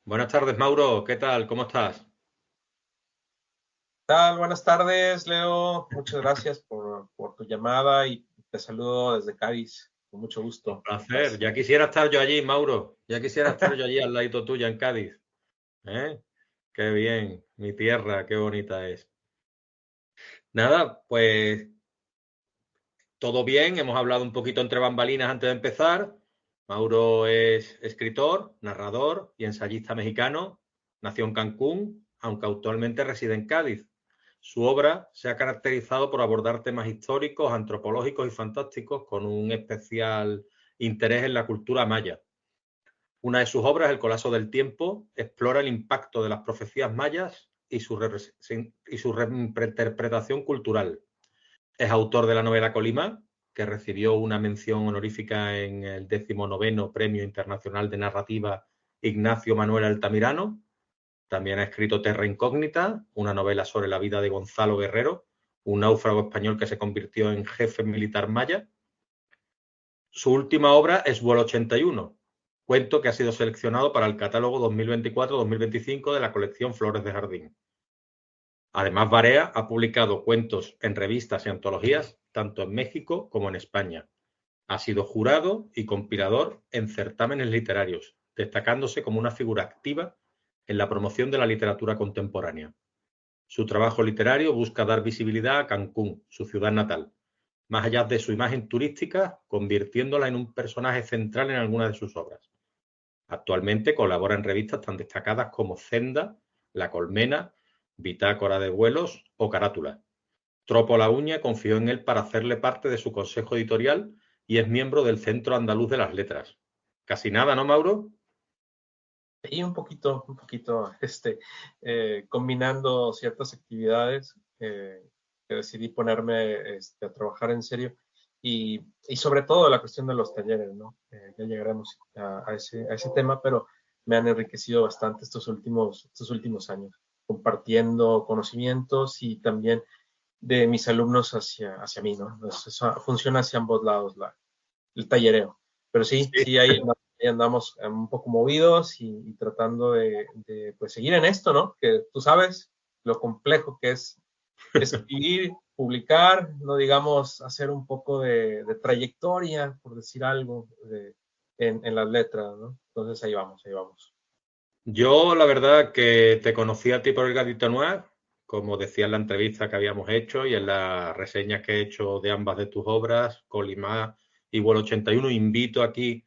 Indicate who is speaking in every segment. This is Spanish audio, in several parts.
Speaker 1: Buenas tardes, Mauro. ¿Qué tal? ¿Cómo estás?
Speaker 2: Tal? Buenas tardes, Leo. Muchas gracias por tu llamada y te saludo desde Cádiz. Con mucho
Speaker 1: Un
Speaker 2: gusto. ¿Cómo
Speaker 1: placer.
Speaker 2: estás?
Speaker 1: Ya quisiera estar yo allí, Mauro. Ya quisiera estar yo allí al ladito tuya en Cádiz. ¿Eh? Qué bien. Mi tierra, qué bonita es. Nada, pues todo bien. Hemos hablado un poquito entre bambalinas antes de empezar. Mauro es escritor, narrador y ensayista mexicano. Nació en Cancún, aunque actualmente reside en Cádiz. Su obra se ha caracterizado por abordar temas históricos, antropológicos y fantásticos con un especial interés en la cultura maya. Una de sus obras, El colapso del tiempo, explora el impacto de las profecías mayas y su reinterpretación cultural. Es autor de la novela Colima, que recibió una mención honorífica en el 19º Premio Internacional de Narrativa Ignacio Manuel Altamirano. También ha escrito Terra Incógnita, una novela sobre la vida de Gonzalo Guerrero, un náufrago español que se convirtió en jefe militar maya. Su última obra es Vuelo 81, cuento que ha sido seleccionado para el catálogo 2024-2025 de la colección Flores de Jardín. Además, Barea ha publicado cuentos en revistas y antologías tanto en México como en España. Ha sido jurado y compilador en certámenes literarios, destacándose como una figura activa en la promoción de la literatura contemporánea. Su trabajo literario busca dar visibilidad a Cancún, su ciudad natal, más allá de su imagen turística, convirtiéndola en un personaje central en algunas de sus obras. Actualmente colabora en revistas tan destacadas como Zenda, La Colmena, Bitácora de Vuelos o Carátula. Tropo La Uña confió en él para hacerle parte de su consejo editorial y es miembro del Centro Andaluz de las Letras. Casi nada, ¿no, Mauro?
Speaker 2: Y combinando ciertas actividades que decidí ponerme a trabajar en serio y sobre todo la cuestión de los talleres, ¿no? Ya llegaremos a ese tema, pero me han enriquecido bastante estos últimos años, compartiendo conocimientos y también de mis alumnos hacia mí, ¿no? Entonces, eso funciona hacia ambos lados, el tallereo. Pero sí,
Speaker 1: Sí.
Speaker 2: sí, ahí andamos un poco movidos y tratando de, pues, seguir en esto, ¿no? Que tú sabes lo complejo que es escribir, publicar, no digamos, hacer un poco de trayectoria, por decir algo, en las letras, ¿no? Entonces ahí vamos, ahí vamos.
Speaker 1: Yo, la verdad, que te conocí a ti por el Gadito Noir, como decía en la entrevista que habíamos hecho y en las reseñas que he hecho de ambas de tus obras, Colimá y Vuelo 81. Invito aquí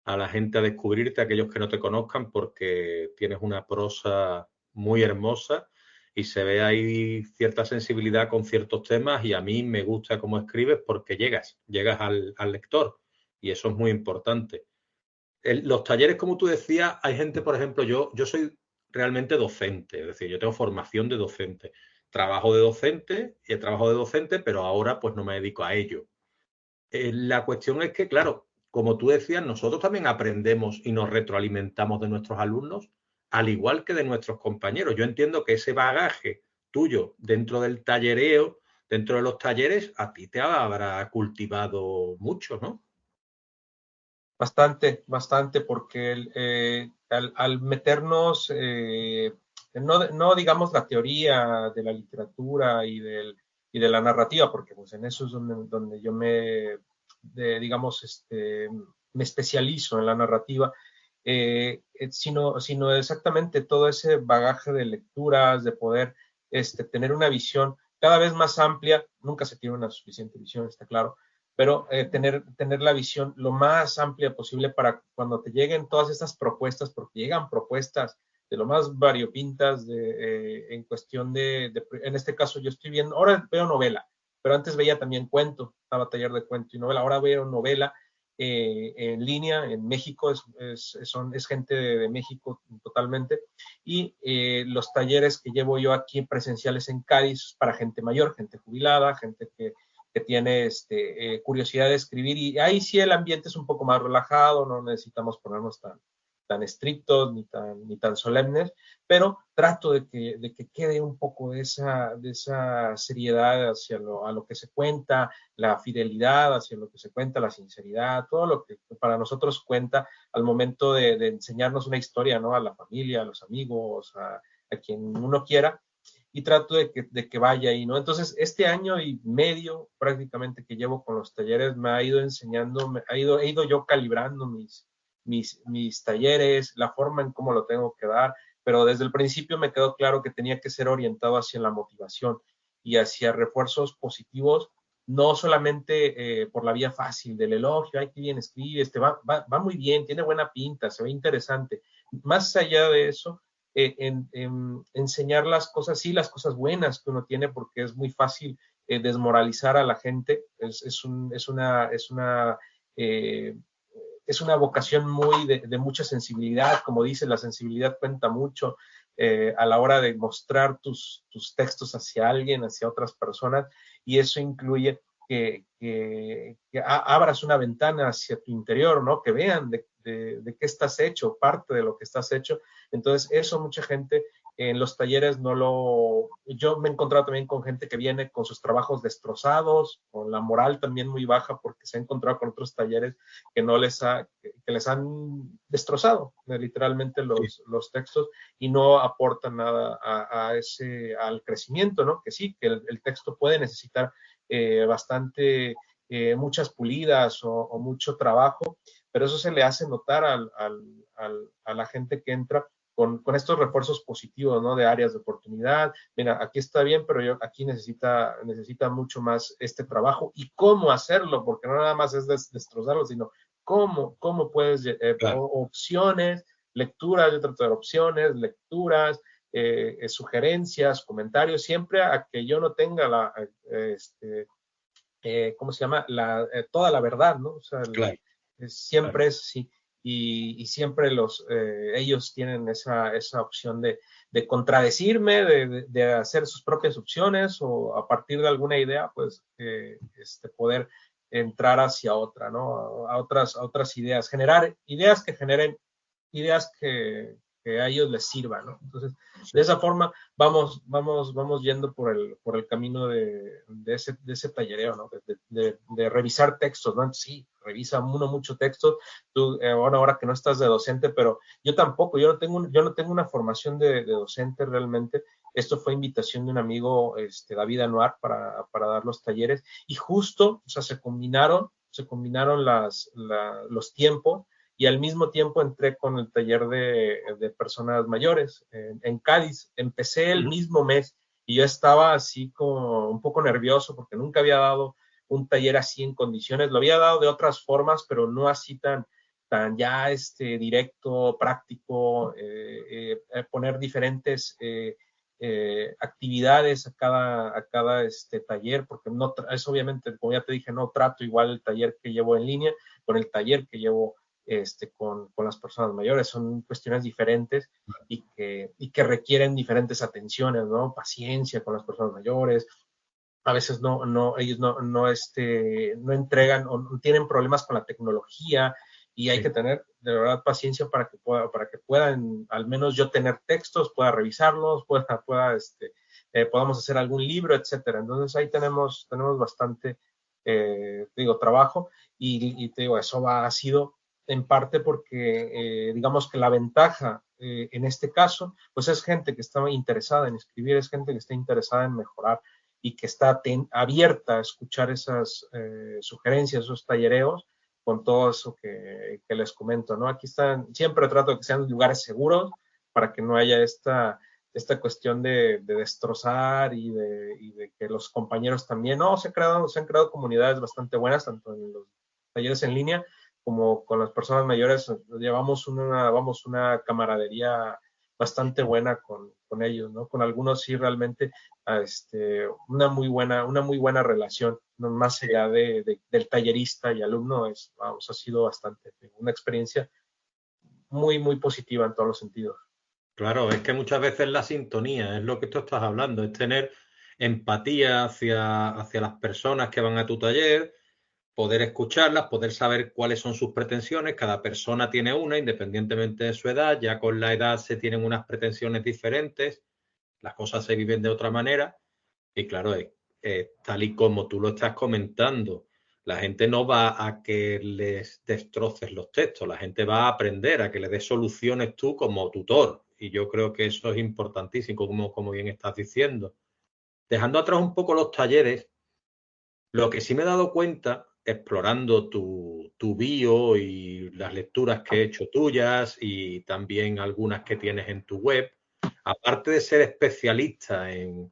Speaker 1: a la gente a descubrirte, a aquellos que no te conozcan, porque tienes una prosa muy hermosa y se ve ahí cierta sensibilidad con ciertos temas y a mí me gusta cómo escribes porque llegas al lector y eso es muy importante. Los talleres, como tú decías, hay gente, por ejemplo, yo soy realmente docente, es decir, yo tengo formación de docente. Trabajo de docente y he trabajado de docente, pero ahora pues no me dedico a ello. La cuestión es que, claro, como tú decías, nosotros también aprendemos y nos retroalimentamos de nuestros alumnos, al igual que de nuestros compañeros. Yo entiendo que ese bagaje tuyo dentro del tallereo, dentro de los talleres, a ti te habrá cultivado mucho, ¿no?
Speaker 2: Bastante, bastante, porque al meternos, no digamos la teoría de la literatura y de la narrativa, porque pues en eso es donde yo digamos, me especializo en la narrativa, sino exactamente todo ese bagaje de lecturas, de poder tener una visión cada vez más amplia. Nunca se tiene una suficiente visión, está claro, pero tener la visión lo más amplia posible para cuando te lleguen todas estas propuestas, porque llegan propuestas de lo más variopintas en cuestión en este caso yo estoy viendo, ahora veo novela, pero antes veía también cuento, estaba taller de cuento y novela, ahora veo novela en línea en México, es gente de México totalmente, y los talleres que llevo yo aquí presenciales en Cádiz para gente mayor, gente jubilada, gente que tiene curiosidad de escribir y ahí sí el ambiente es un poco más relajado, no necesitamos ponernos tan estrictos ni tan solemnes, pero trato de que quede un poco de esa seriedad a lo que se cuenta, la fidelidad hacia lo que se cuenta, la sinceridad, todo lo que para nosotros cuenta al momento de enseñarnos una historia, ¿no? A la familia, a los amigos, a quien uno quiera, y trato de que vaya ahí, ¿no? Entonces, este año y medio prácticamente que llevo con los talleres me ha ido enseñando, he ido yo calibrando mis talleres, la forma en cómo lo tengo que dar, pero desde el principio me quedó claro que tenía que ser orientado hacia la motivación y hacia refuerzos positivos, no solamente por la vía fácil del elogio, ay, qué bien escribe, va muy bien, tiene buena pinta, se ve interesante. Más allá de eso, enseñar las cosas, sí, las cosas buenas que uno tiene, porque es muy fácil desmoralizar a la gente, eh, es una vocación muy de mucha sensibilidad, como dice, la sensibilidad cuenta mucho a la hora de mostrar tus textos hacia alguien, hacia otras personas, y eso incluye que abras una ventana hacia tu interior, ¿no? Que vean de qué estás hecho, parte de lo que estás hecho. Entonces, eso mucha gente en los talleres no lo... Yo me he encontrado también con gente que viene con sus trabajos destrozados, con la moral también muy baja, porque se ha encontrado con otros talleres que no que les han destrozado literalmente los textos y no aportan nada al crecimiento, ¿no? Que sí, que el texto puede necesitar bastante, muchas pulidas o mucho trabajo, pero eso se le hace notar a la gente que entra con estos refuerzos positivos, ¿no? De áreas de oportunidad. Mira, aquí está bien, pero aquí necesita mucho más este trabajo y cómo hacerlo, porque no nada más es destrozarlo, sino cómo puedes,
Speaker 1: Claro.
Speaker 2: opciones, lecturas, yo trato de opciones, lecturas, sugerencias, comentarios, siempre a que yo no tenga ¿cómo se llama? Toda la verdad, ¿no? O sea,
Speaker 1: Claro, claro.
Speaker 2: siempre es así. Y siempre ellos tienen esa opción de contradecirme, de hacer sus propias opciones o a partir de alguna idea, pues poder entrar hacia otra, ¿no? A otras ideas, generar ideas que generen ideas que a ellos les sirvan, ¿no? Entonces, de
Speaker 1: Sí.
Speaker 2: esa forma vamos yendo por el camino de ese tallereo, ¿no? De revisar textos, ¿no? Sí, revisa uno mucho texto, tú ahora que no estás de docente, pero yo tampoco, yo no tengo una formación de docente realmente. Esto fue invitación de un amigo, David Anuar, para dar los talleres, y justo, o sea, se combinaron los tiempos, y al mismo tiempo entré con el taller de personas mayores en Cádiz. Empecé el mismo mes y yo estaba así como un poco nervioso porque nunca había dado un taller así en condiciones. Lo había dado de otras formas, pero no así tan ya directo, práctico, poner diferentes actividades a cada taller, porque no es obviamente, como ya te dije, no trato igual el taller que llevo en línea con el taller que llevo con las personas mayores. Son cuestiones diferentes y que requieren diferentes atenciones, ¿no? Paciencia con las personas mayores. A veces ellos no entregan o tienen problemas con la tecnología y hay
Speaker 1: Sí.
Speaker 2: que tener de verdad paciencia para que puedan, al menos yo tener textos, pueda revisarlos, podamos hacer algún libro, etcétera. Entonces ahí tenemos bastante, trabajo y te digo, eso ha sido en parte porque, digamos que la ventaja en este caso, pues es gente que está interesada en escribir, es gente que está interesada en mejorar y que está abierta a escuchar esas sugerencias, esos tallereos, con todo eso que les comento, ¿no? Aquí siempre trato de que sean lugares seguros para que no haya esta cuestión de destrozar y de que los compañeros también, no, se han creado comunidades bastante buenas, tanto en los talleres en línea como con las personas mayores. Vamos una camaradería bastante buena con ellos, ¿no? Con algunos sí realmente una muy buena relación, ¿no? Más allá del tallerista y alumno, ha sido bastante, una experiencia muy, muy positiva en todos los sentidos.
Speaker 1: Claro, es que muchas veces la sintonía es lo que tú estás hablando, es tener empatía hacia las personas que van a tu taller, poder escucharlas, poder saber cuáles son sus pretensiones. Cada persona tiene una, independientemente de su edad. Ya con la edad se tienen unas pretensiones diferentes, las cosas se viven de otra manera. Y claro, tal y como tú lo estás comentando, la gente no va a que les destroces los textos, la gente va a aprender, a que le des soluciones tú como tutor. Y yo creo que eso es importantísimo, como bien estás diciendo. Dejando atrás un poco los talleres, lo que sí me he dado cuenta, explorando tu bio y las lecturas que he hecho tuyas y también algunas que tienes en tu web, aparte de ser especialista en,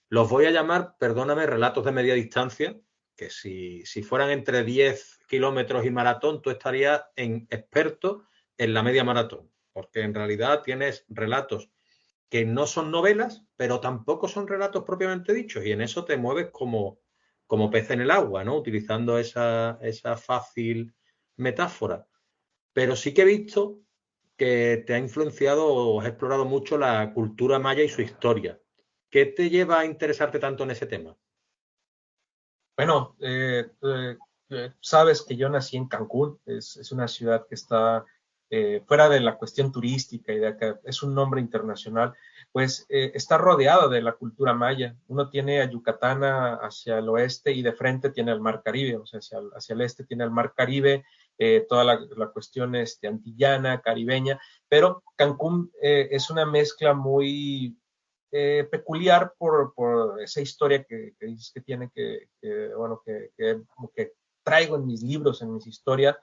Speaker 1: los voy a llamar, perdóname, relatos de media distancia, que si fueran entre 10 kilómetros y maratón, tú estarías en experto en la media maratón, porque en realidad tienes relatos que no son novelas, pero tampoco son relatos propiamente dichos, y en eso te mueves como pez en el agua, ¿no? Utilizando esa fácil metáfora. Pero sí que he visto que te ha influenciado o has explorado mucho la cultura maya y su historia. ¿Qué te lleva a interesarte tanto en ese tema?
Speaker 2: Bueno, sabes que yo nací en Cancún, es una ciudad que está fuera de la cuestión turística y de que es un nombre internacional, pues está rodeada de la cultura maya. Uno tiene a Yucatán hacia el oeste y de frente tiene el Mar Caribe, o sea, hacia el este tiene el Mar Caribe, toda la cuestión antillana, caribeña, pero Cancún es una mezcla muy peculiar por esa historia que dices que tiene bueno, que traigo en mis libros, en mis historias,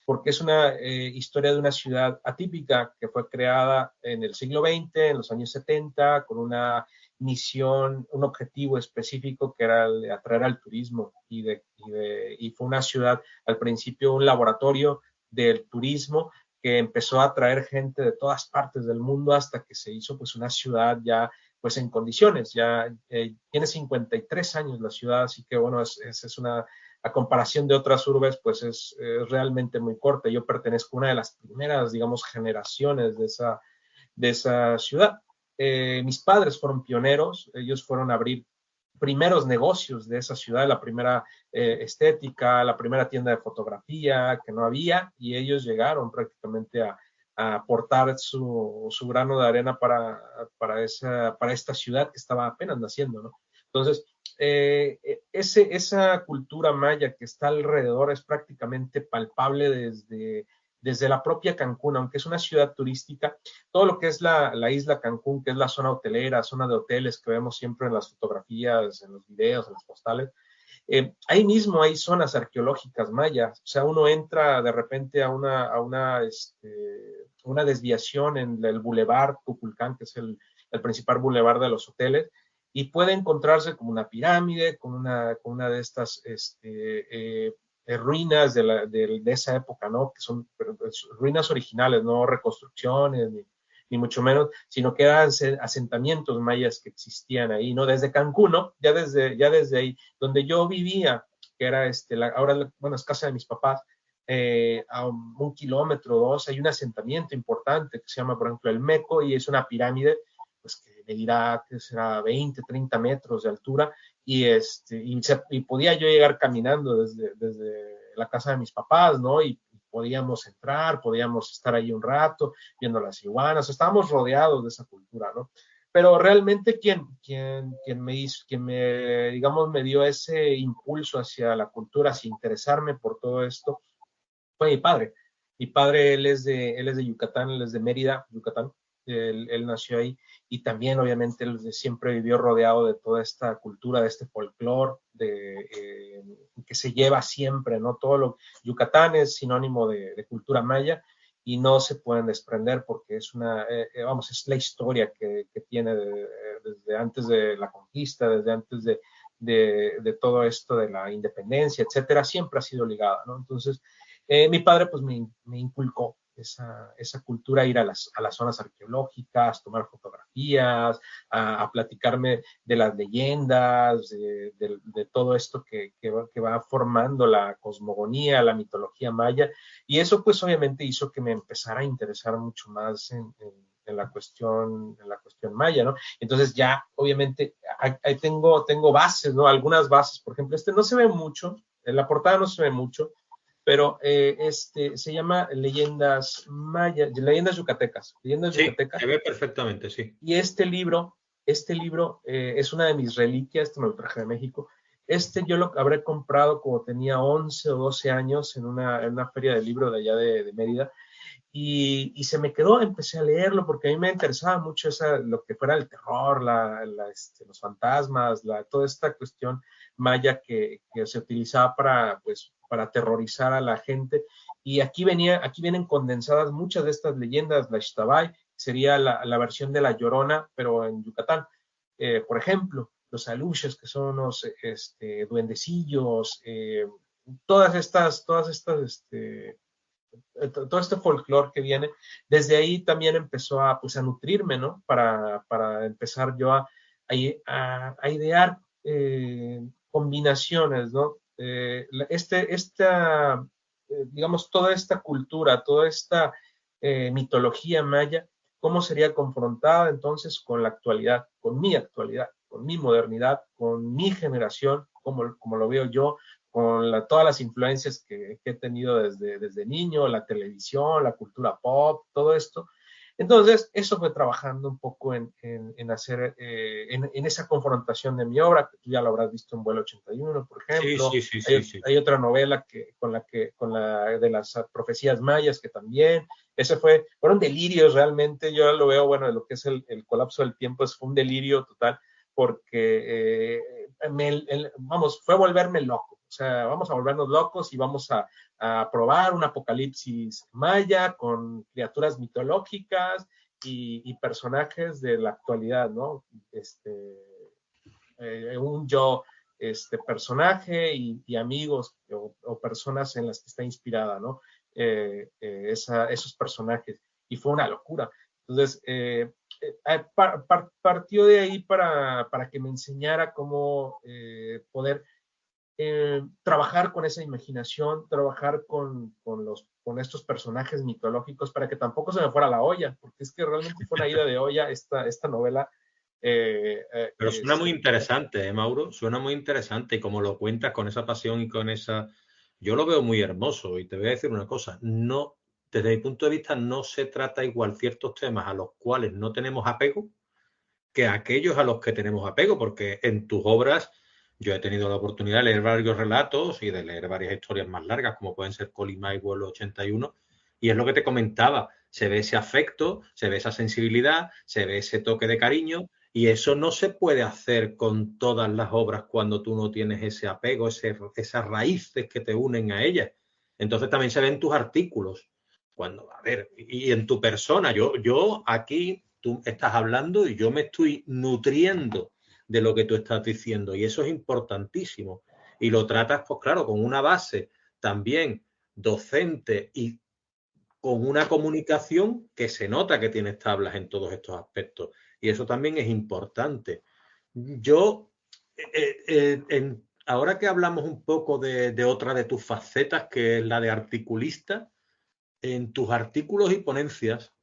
Speaker 2: porque es una historia de una ciudad atípica que fue creada en el siglo XX, en los años 70, con una misión, un objetivo específico que era el de atraer al turismo y fue una ciudad, al principio un laboratorio del turismo que empezó a atraer gente de todas partes del mundo hasta que se hizo pues una ciudad ya pues en condiciones, ya tiene 53 años la ciudad, así que bueno, es una, a comparación de otras urbes, pues es realmente muy corta. Yo pertenezco a una de las primeras, digamos, generaciones de esa ciudad. Mis padres fueron pioneros, ellos fueron a abrir primeros negocios de esa ciudad, la primera estética, la primera tienda de fotografía que no había, y ellos llegaron prácticamente a aportar su grano de arena para esta ciudad que estaba apenas naciendo, ¿no? Entonces, esa cultura maya que está alrededor es prácticamente palpable desde la propia Cancún, aunque es una ciudad turística, todo lo que es la isla Cancún, que es la zona hotelera, zona de hoteles que vemos siempre en las fotografías, en los videos, en las postales, ahí mismo hay zonas arqueológicas mayas, o sea, uno entra de repente a una desviación en el Boulevard Cuculcán, que es el principal boulevard de los hoteles, y puede encontrarse como una pirámide, con una de estas ruinas de esa época, ¿no? Que son ruinas originales, no reconstrucciones, ni mucho menos, sino que eran asentamientos mayas que existían ahí, ¿no? Desde Cancún, ¿no? Ya desde ahí, donde yo vivía, que era ahora, bueno, es casa de mis papás, a un kilómetro o dos, hay un asentamiento importante que se llama, por ejemplo, el Meco, y es una pirámide, pues que medirá, que será 20, 30 metros de altura, y podía yo llegar caminando desde la casa de mis papás, ¿no? Y podíamos entrar, podíamos estar ahí un rato viendo las iguanas, estábamos rodeados de esa cultura, ¿no? Pero realmente digamos, me dio ese impulso hacia la cultura, hacia interesarme por todo esto, fue mi padre. Mi padre, él es de Yucatán, él es de Mérida, Yucatán. Él nació ahí y también, obviamente, él siempre vivió rodeado de toda esta cultura, de este folclore que se lleva siempre, ¿no? Yucatán es sinónimo de cultura maya y no se pueden desprender porque vamos, es la historia que tiene desde antes de la conquista, desde antes de todo esto de la independencia, etcétera, siempre ha sido ligada, ¿no? Entonces, mi padre pues me inculcó esa cultura, ir a las zonas arqueológicas, tomar fotografías, a platicarme de las leyendas, de todo esto que va formando la cosmogonía, la mitología maya, y eso pues obviamente hizo que me empezara a interesar mucho más en la cuestión maya, ¿no? Entonces ya, obviamente, ahí tengo bases, ¿no? Algunas bases, por ejemplo, no se ve mucho, en la portada no se ve mucho, pero se llama Leyendas Mayas, Leyendas Yucatecas, Leyendas
Speaker 1: Sí,
Speaker 2: Yucatecas.
Speaker 1: se ve perfectamente, sí.
Speaker 2: Y este libro es una de mis reliquias, me lo traje de México. Yo lo habré comprado como tenía 11 o 12 años en una feria de libro de allá de Mérida. Y se me quedó, empecé a leerlo porque a mí me interesaba mucho lo que fuera el terror, los fantasmas, toda esta cuestión maya que se utilizaba pues, para aterrorizar a la gente. Y aquí vienen condensadas muchas de estas leyendas. La Xtabay sería la versión de la Llorona, pero en Yucatán. Por ejemplo, los aluches, que son unos duendecillos, todo este folclore que viene, desde ahí también empezó pues, a nutrirme, ¿no? Para empezar yo a idear combinaciones, ¿no? Digamos, toda esta cultura, toda esta mitología maya, ¿cómo sería confrontada entonces con la actualidad, con mi modernidad, con mi generación, como lo veo yo, con todas las influencias que he tenido desde niño, la televisión, la cultura pop, todo esto. Entonces, eso fue trabajando un poco en hacer, en esa confrontación de mi obra, que tú ya lo habrás visto en Vuelo 81, por
Speaker 1: Sí,
Speaker 2: ejemplo.
Speaker 1: sí, sí, sí, sí.
Speaker 2: Hay otra novela con la de las profecías mayas, que también, fueron delirios realmente. Yo lo veo, bueno, de lo que es el colapso del tiempo, fue un delirio total, porque, vamos, fue volverme loco. O sea, vamos a volvernos locos y vamos a probar un apocalipsis maya con criaturas mitológicas y personajes de la actualidad, ¿no? Un yo personaje y amigos o personas en las que está inspirada, ¿no? Esos personajes. Y fue una locura. Entonces, partió de ahí para que me enseñara cómo poder trabajar con esa imaginación, trabajar con estos personajes mitológicos para que tampoco se me fuera la olla, porque es que realmente fue una ida de olla esta novela.
Speaker 1: Pero suena muy interesante, ¿eh, Mauro? Suena muy interesante y como lo cuentas con esa pasión y con esa... Yo lo veo muy hermoso y te voy a decir una cosa, no, desde mi punto de vista no se trata igual ciertos temas a los cuales no tenemos apego que aquellos a los que tenemos apego, porque en tus obras yo he tenido la oportunidad de leer varios relatos y de leer varias historias más largas, como pueden ser Colima y Vuelo 81, y es lo que te comentaba, se ve ese afecto, se ve esa sensibilidad, se ve ese toque de cariño, y eso no se puede hacer con todas las obras cuando tú no tienes ese apego, esas raíces que te unen a ellas. Entonces también se ven tus artículos. Cuando, a ver, y en tu persona, yo aquí tú estás hablando y yo me estoy nutriendo de lo que tú estás diciendo y eso es importantísimo. Y lo tratas, pues claro, con una base también docente y con una comunicación que se nota que tienes tablas en todos estos aspectos. Y eso también es importante. Yo, ahora que hablamos un poco de otra de tus facetas, que es la de articulista, en tus artículos y ponencias,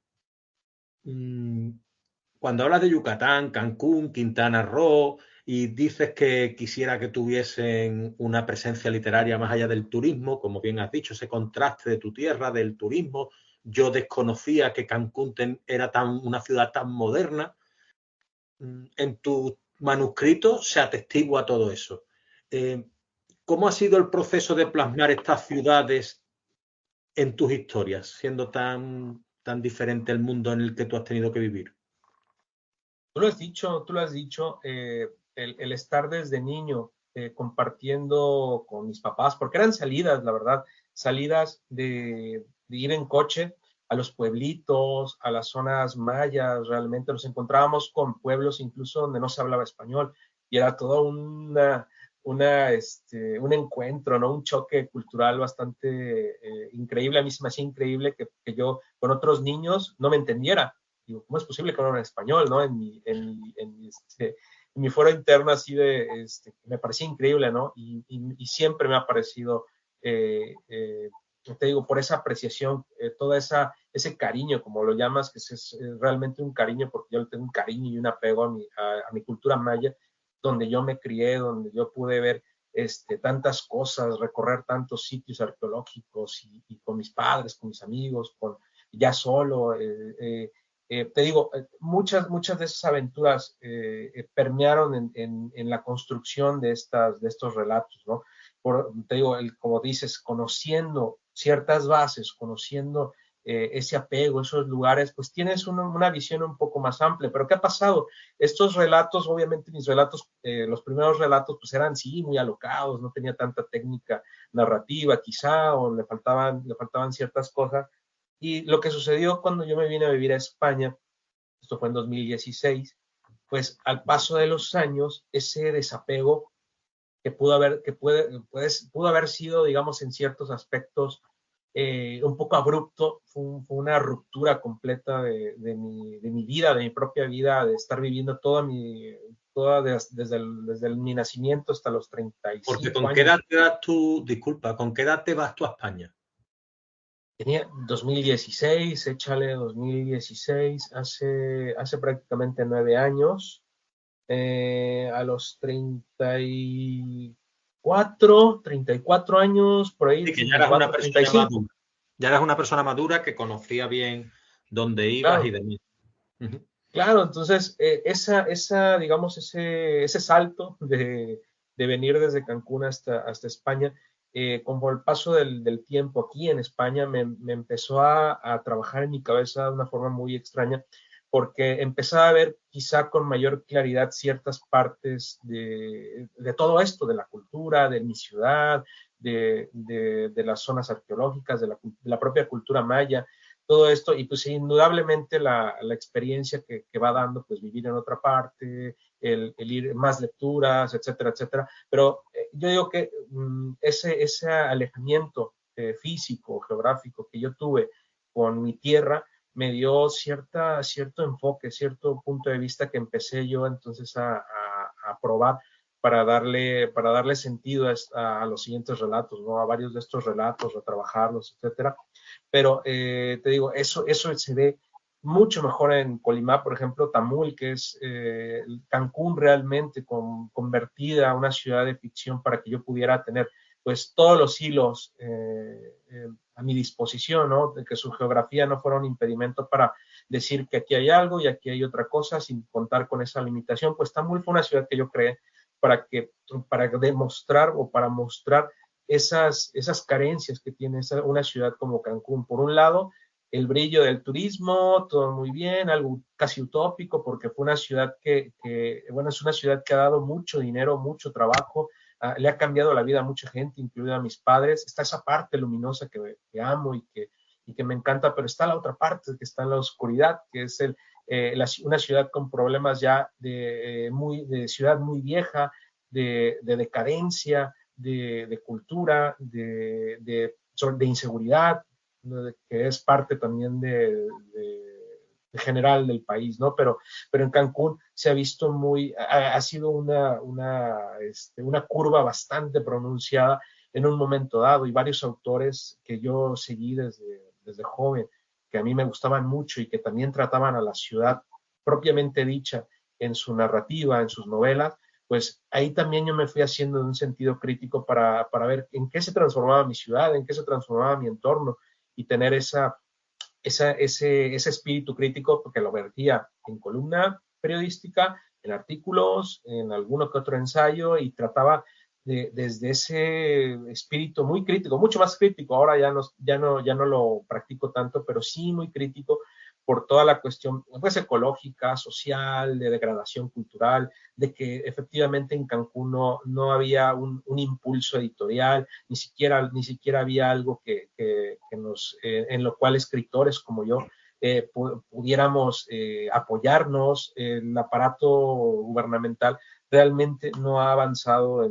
Speaker 1: cuando hablas de Yucatán, Cancún, Quintana Roo y dices que quisiera que tuviesen una presencia literaria más allá del turismo, como bien has dicho, ese contraste de tu tierra, del turismo, yo desconocía que Cancún era una ciudad tan moderna. En tu manuscrito se atestigua todo eso. Eh, ¿Cómo ha sido el proceso de plasmar estas ciudades en tus historias, siendo tan diferente el mundo en el que tú has tenido que vivir?
Speaker 2: Tú lo has dicho, el estar desde niño compartiendo con mis papás, porque eran salidas, la verdad, salidas de ir en coche a los pueblitos, a las zonas mayas, realmente nos encontrábamos con pueblos incluso donde no se hablaba español y era todo un encuentro, ¿no? Un choque cultural bastante increíble. A mí se me hacía increíble que yo con otros niños no me entendiera. Digo, ¿cómo es posible que hablen español, no? En mi foro interno así me parecía increíble, ¿no? Y siempre me ha parecido, te digo, por esa apreciación, ese cariño, como lo llamas, que es realmente un cariño, porque yo le tengo un cariño y un apego a mi cultura maya, donde yo me crié, donde yo pude ver tantas cosas, recorrer tantos sitios arqueológicos y con mis padres, con mis amigos, ya solo. Te digo, muchas de esas aventuras permearon en la construcción de estos relatos, ¿no? Te digo, como dices, conociendo ciertas bases, conociendo ese apego, esos lugares, pues tienes una visión un poco más amplia. Pero ¿qué ha pasado? Estos relatos, obviamente mis relatos, los primeros relatos, pues eran sí, muy alocados, no tenía tanta técnica narrativa quizá, o le faltaban ciertas cosas. Y lo que sucedió cuando yo me vine a vivir a España, esto fue en 2016, pues al paso de los años, ese desapego que pudo haber sido, digamos, en ciertos aspectos un poco abrupto, fue una ruptura completa de mi vida, de mi propia vida, de estar viviendo desde mi nacimiento hasta los
Speaker 1: Porque
Speaker 2: 35
Speaker 1: ¿con qué
Speaker 2: años.
Speaker 1: edad te das tú, disculpa, con qué edad te vas tú a España?
Speaker 2: Tenía 2016, échale 2016, hace prácticamente 9 años. A los 34 años, por ahí,
Speaker 1: Sí, que ya eras una
Speaker 2: 34,
Speaker 1: persona
Speaker 2: 35,
Speaker 1: madura. Ya eras una persona madura que conocía bien dónde ibas y
Speaker 2: claro.
Speaker 1: demás. Ujú.
Speaker 2: Claro, entonces digamos, ese salto de venir desde Cancún hasta España, como el paso del tiempo aquí en España me empezó a trabajar en mi cabeza de una forma muy extraña, porque empezaba a ver quizá con mayor claridad ciertas partes de todo esto, de la cultura, de mi ciudad, de las zonas arqueológicas, de la propia cultura maya, todo esto, y pues indudablemente la experiencia que va dando, pues vivir en otra parte, el ir más lecturas, etcétera, etcétera. Pero yo digo que ese alejamiento físico, geográfico que yo tuve con mi tierra, me dio cierto enfoque, cierto punto de vista que empecé yo entonces a probar para darle sentido a los siguientes relatos, ¿no? A varios de estos relatos, a trabajarlos, etcétera. Pero te digo, eso se ve mucho mejor en Colimá, por ejemplo, Tamul, que es Cancún realmente convertida a una ciudad de ficción para que yo pudiera tener pues todos los hilos a mi disposición, ¿no? De que su geografía no fuera un impedimento para decir que aquí hay algo y aquí hay otra cosa sin contar con esa limitación. Pues Tamul fue una ciudad que yo creé para demostrar o para mostrar esas carencias que tiene una ciudad como Cancún. Por un lado, el brillo del turismo, todo muy bien, algo casi utópico, porque fue una ciudad bueno, es una ciudad que ha dado mucho dinero, mucho trabajo, le ha cambiado la vida a mucha gente, incluida a mis padres. Está esa parte luminosa que amo y que me encanta, pero está la otra parte que está en la oscuridad, que es una ciudad con problemas ya de ciudad muy vieja, de decadencia, de cultura, de inseguridad, ¿no? Que es parte también de general del país, ¿no? Pero en Cancún se ha visto ha sido una curva bastante pronunciada en un momento dado, y varios autores que yo seguí desde joven, que a mí me gustaban mucho y que también trataban a la ciudad propiamente dicha en su narrativa, en sus novelas, pues ahí también yo me fui haciendo un sentido crítico para ver en qué se transformaba mi ciudad, en qué se transformaba mi entorno, y tener ese espíritu crítico, porque lo vertía en columna periodística, en artículos, en alguno que otro ensayo, y trataba desde ese espíritu muy crítico, mucho más crítico. Ahora ya no lo practico tanto, pero sí muy crítico por toda la cuestión pues, ecológica, social, de degradación cultural, de que efectivamente en Cancún no había un impulso editorial, ni siquiera había algo en lo cual escritores como yo pudiéramos apoyarnos. El aparato gubernamental realmente no ha avanzado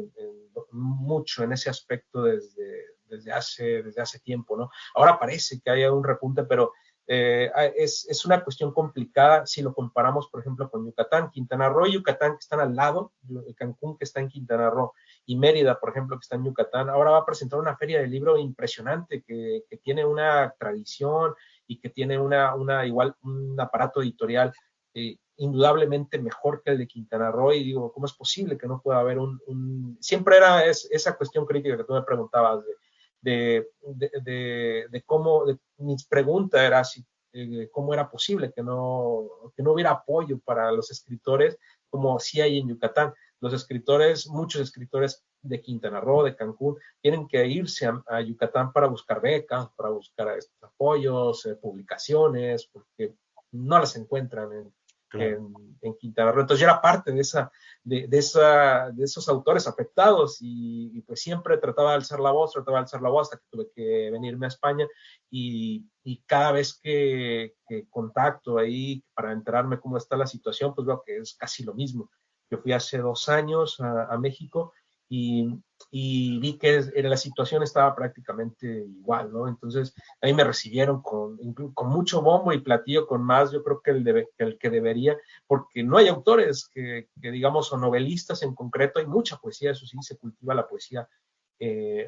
Speaker 2: mucho en ese aspecto desde hace tiempo, ¿no? Ahora parece que hay un repunte, pero es una cuestión complicada si lo comparamos, por ejemplo, con Yucatán. Quintana Roo y Yucatán, que están al lado, Cancún, que está en Quintana Roo, y Mérida, por ejemplo, que está en Yucatán, ahora va a presentar una feria de libro impresionante que tiene una tradición y que tiene igual un aparato editorial indudablemente mejor que el de Quintana Roo, y digo, ¿cómo es posible que no pueda haber siempre era esa cuestión crítica que tú me preguntabas de cómo, mi pregunta era si, cómo era posible que no hubiera apoyo para los escritores como sí hay en Yucatán. Los escritores, muchos escritores de Quintana Roo, de Cancún, tienen que irse a Yucatán para buscar becas, para buscar apoyos, publicaciones, porque no las encuentran
Speaker 1: Claro.
Speaker 2: en Quintana Roo. Entonces yo era parte de esos autores afectados y pues siempre trataba de alzar la voz hasta que tuve que venirme a España y cada vez que contacto ahí para enterarme cómo está la situación, pues veo que es casi lo mismo. Yo fui hace 2 años a México y, y vi que la situación estaba prácticamente igual, ¿no? Entonces ahí me recibieron con mucho bombo y platillo, con más, yo creo que el que debería, porque no hay autores que digamos, o novelistas en concreto, hay mucha poesía, eso sí, se cultiva la poesía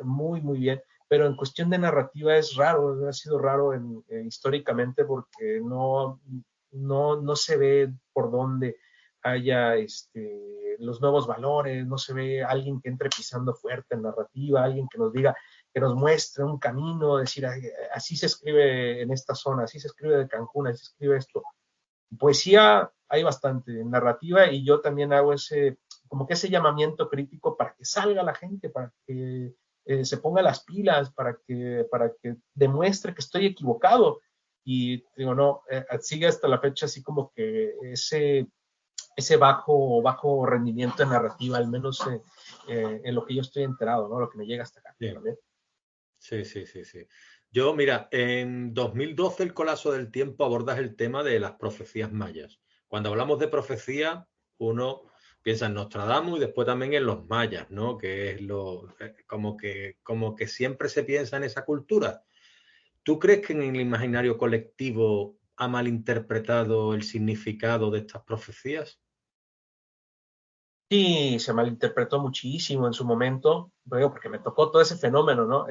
Speaker 2: muy, muy bien, pero en cuestión de narrativa es raro, ha sido raro históricamente porque no se ve por dónde haya los nuevos valores, no se ve alguien que entre pisando fuerte en narrativa, alguien que nos diga, que nos muestre un camino, decir, así se escribe en esta zona, así se escribe de Cancún, así se escribe esto. Poesía hay bastante en narrativa y yo también hago como que ese llamamiento crítico para que salga la gente, para que se ponga las pilas, para que demuestre que estoy equivocado. Y digo, no, sigue hasta la fecha así como que ese bajo rendimiento en narrativa, al menos en lo que yo estoy enterado, ¿no? Lo que me llega hasta acá
Speaker 1: Sí,
Speaker 2: también.
Speaker 1: sí, sí, sí, sí. Yo, mira, en 2012 el Colapso del Tiempo abordas el tema de las profecías mayas. Cuando hablamos de profecía, uno piensa en Nostradamus y después también en los mayas, ¿no? Que es como que siempre se piensa en esa cultura. ¿Tú crees que en el imaginario colectivo ha malinterpretado el significado de estas profecías?
Speaker 2: Sí, se malinterpretó muchísimo en su momento, porque me tocó todo ese fenómeno, ¿no?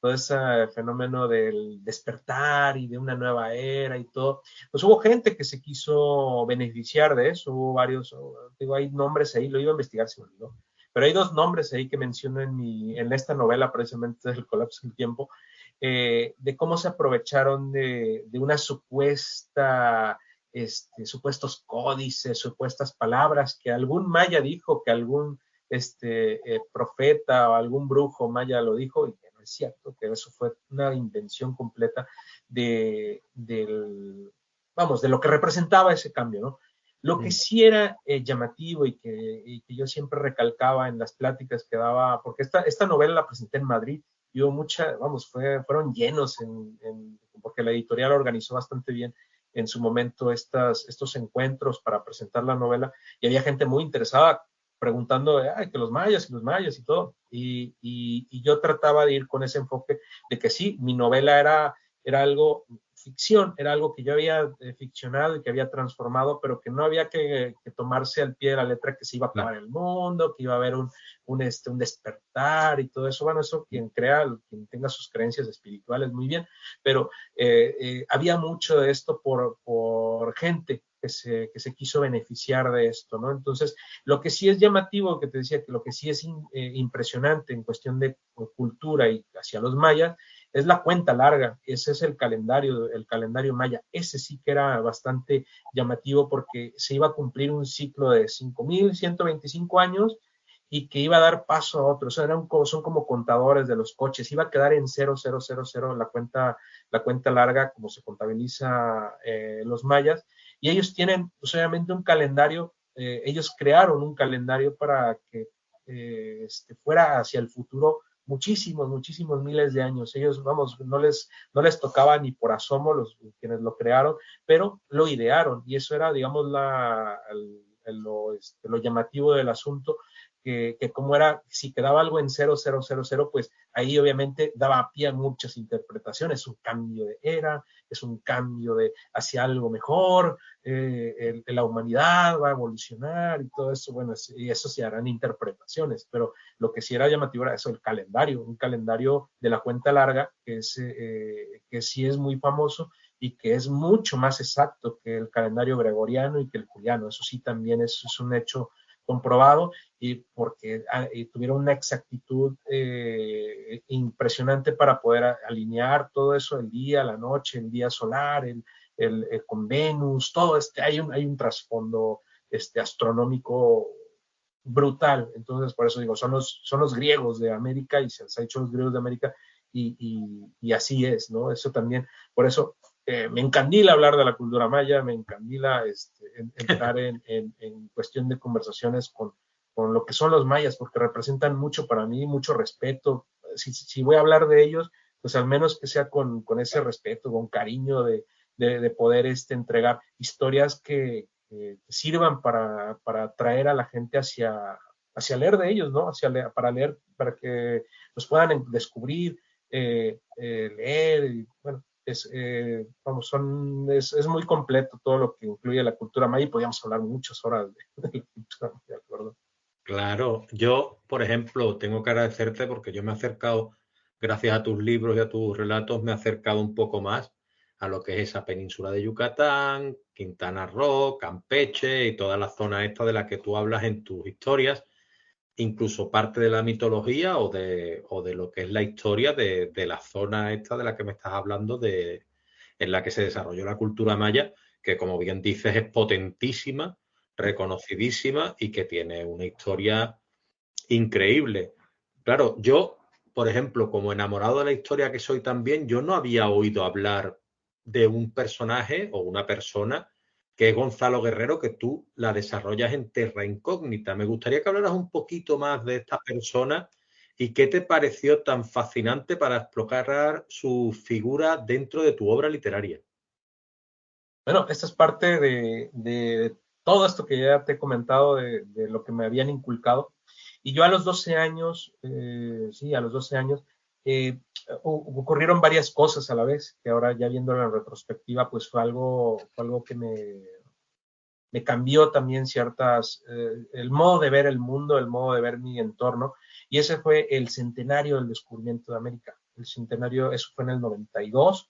Speaker 2: Todo ese fenómeno del despertar y de una nueva era y todo. Pues hubo gente que se quiso beneficiar de eso, hubo varios, digo, hay nombres ahí, lo iba a investigar, se me olvidó, pero hay 2 nombres ahí que menciono en esta novela, precisamente del colapso del tiempo, de cómo se aprovecharon de una supuestos códices, supuestas palabras que algún maya dijo, que algún profeta o algún brujo maya lo dijo, y que no es cierto, que eso fue una invención completa vamos, de lo que representaba ese cambio, ¿no? Lo que
Speaker 1: Mm.
Speaker 2: sí era llamativo y que yo siempre recalcaba en las pláticas que daba, porque esta novela la presenté en Madrid, y hubo vamos, fueron llenos porque la editorial organizó bastante bien en su momento estos encuentros para presentar la novela, y había gente muy interesada preguntando, ay, que los mayas y todo, y yo trataba de ir con ese enfoque de que sí, mi novela era algo ficción, era algo que yo había ficcionado y que había transformado, pero que no había que tomarse al pie de la letra que se iba a acabar
Speaker 1: Claro.
Speaker 2: el mundo, que iba a haber un despertar y todo eso. Bueno, eso quien tenga sus creencias espirituales, muy bien, pero había mucho de esto por gente que se quiso beneficiar de esto, ¿no? Entonces, lo que sí es llamativo, que te decía, que lo que sí es impresionante en cuestión de cultura y hacia los mayas, es la cuenta larga. Ese es el calendario maya. Ese sí que era bastante llamativo porque se iba a cumplir un ciclo de 5,125 años y que iba a dar paso a otros. O sea, son como contadores de los coches. Iba a quedar en 0000 la cuenta larga, como se contabiliza los mayas. Y ellos tienen, pues, obviamente, un calendario. Ellos crearon un calendario para que fuera hacia el futuro muchísimos, muchísimos miles de años. Ellos, vamos, no les tocaba ni por asomo quienes lo crearon, pero lo idearon, y eso era, digamos, lo llamativo del asunto, que como era, si quedaba algo en 0000, pues ahí obviamente daba pie a muchas interpretaciones, un cambio de era, es un cambio hacia algo mejor, la humanidad va a evolucionar y todo eso, bueno, y eso se harán interpretaciones, pero lo que sí era llamativo era eso, un calendario de la cuenta larga, que sí es muy famoso y que es mucho más exacto que el calendario gregoriano y que el juliano. Eso sí también es un hecho comprobado, y porque tuvieron una exactitud impresionante para poder alinear todo eso, el día, la noche, el día solar, con Venus, todo hay un trasfondo astronómico brutal. Entonces, por eso digo, son los griegos de América, y se ha hecho los griegos de América, y así es, ¿no? Eso también, por eso me encandila hablar de la cultura maya, me encandila entrar en cuestión de conversaciones con lo que son los mayas, porque representan mucho para mí, mucho respeto. Si voy a hablar de ellos, pues al menos que sea con ese respeto, con cariño de poder entregar historias que sirvan para traer a la gente hacia leer de ellos, ¿no? Para leer, para que los puedan descubrir, leer, y bueno, vamos, es muy completo todo lo que incluye la cultura maya, y podríamos hablar muchas horas de la cultura maya, ¿de acuerdo?
Speaker 1: Claro, yo, por ejemplo, tengo que agradecerte porque yo me he acercado, gracias a tus libros y a tus relatos, me he acercado un poco más a lo que es esa península de Yucatán, Quintana Roo, Campeche y toda la zona esta de la que tú hablas en tus historias, incluso parte de la mitología o de lo que es la historia de la zona esta de la que me estás hablando, en la que se desarrolló la cultura maya, que como bien dices es potentísima, reconocidísima y que tiene una historia increíble. Claro, yo, por ejemplo, como enamorado de la historia que soy también, yo no había oído hablar de un personaje o una persona que es Gonzalo Guerrero, que tú la desarrollas en Terra Incógnita. Me gustaría que hablaras un poquito más de esta persona y qué te pareció tan fascinante para explorar su figura dentro de tu obra literaria.
Speaker 2: Bueno, esta es parte de todo esto que ya te he comentado, de lo que me habían inculcado. Y yo a los 12 años, sí, a los 12 años, ocurrieron varias cosas a la vez, que ahora ya viéndolo en retrospectiva, pues fue algo que me cambió también el modo de ver el mundo, el modo de ver mi entorno, y ese fue el centenario del descubrimiento de América. El centenario, eso fue en el 92,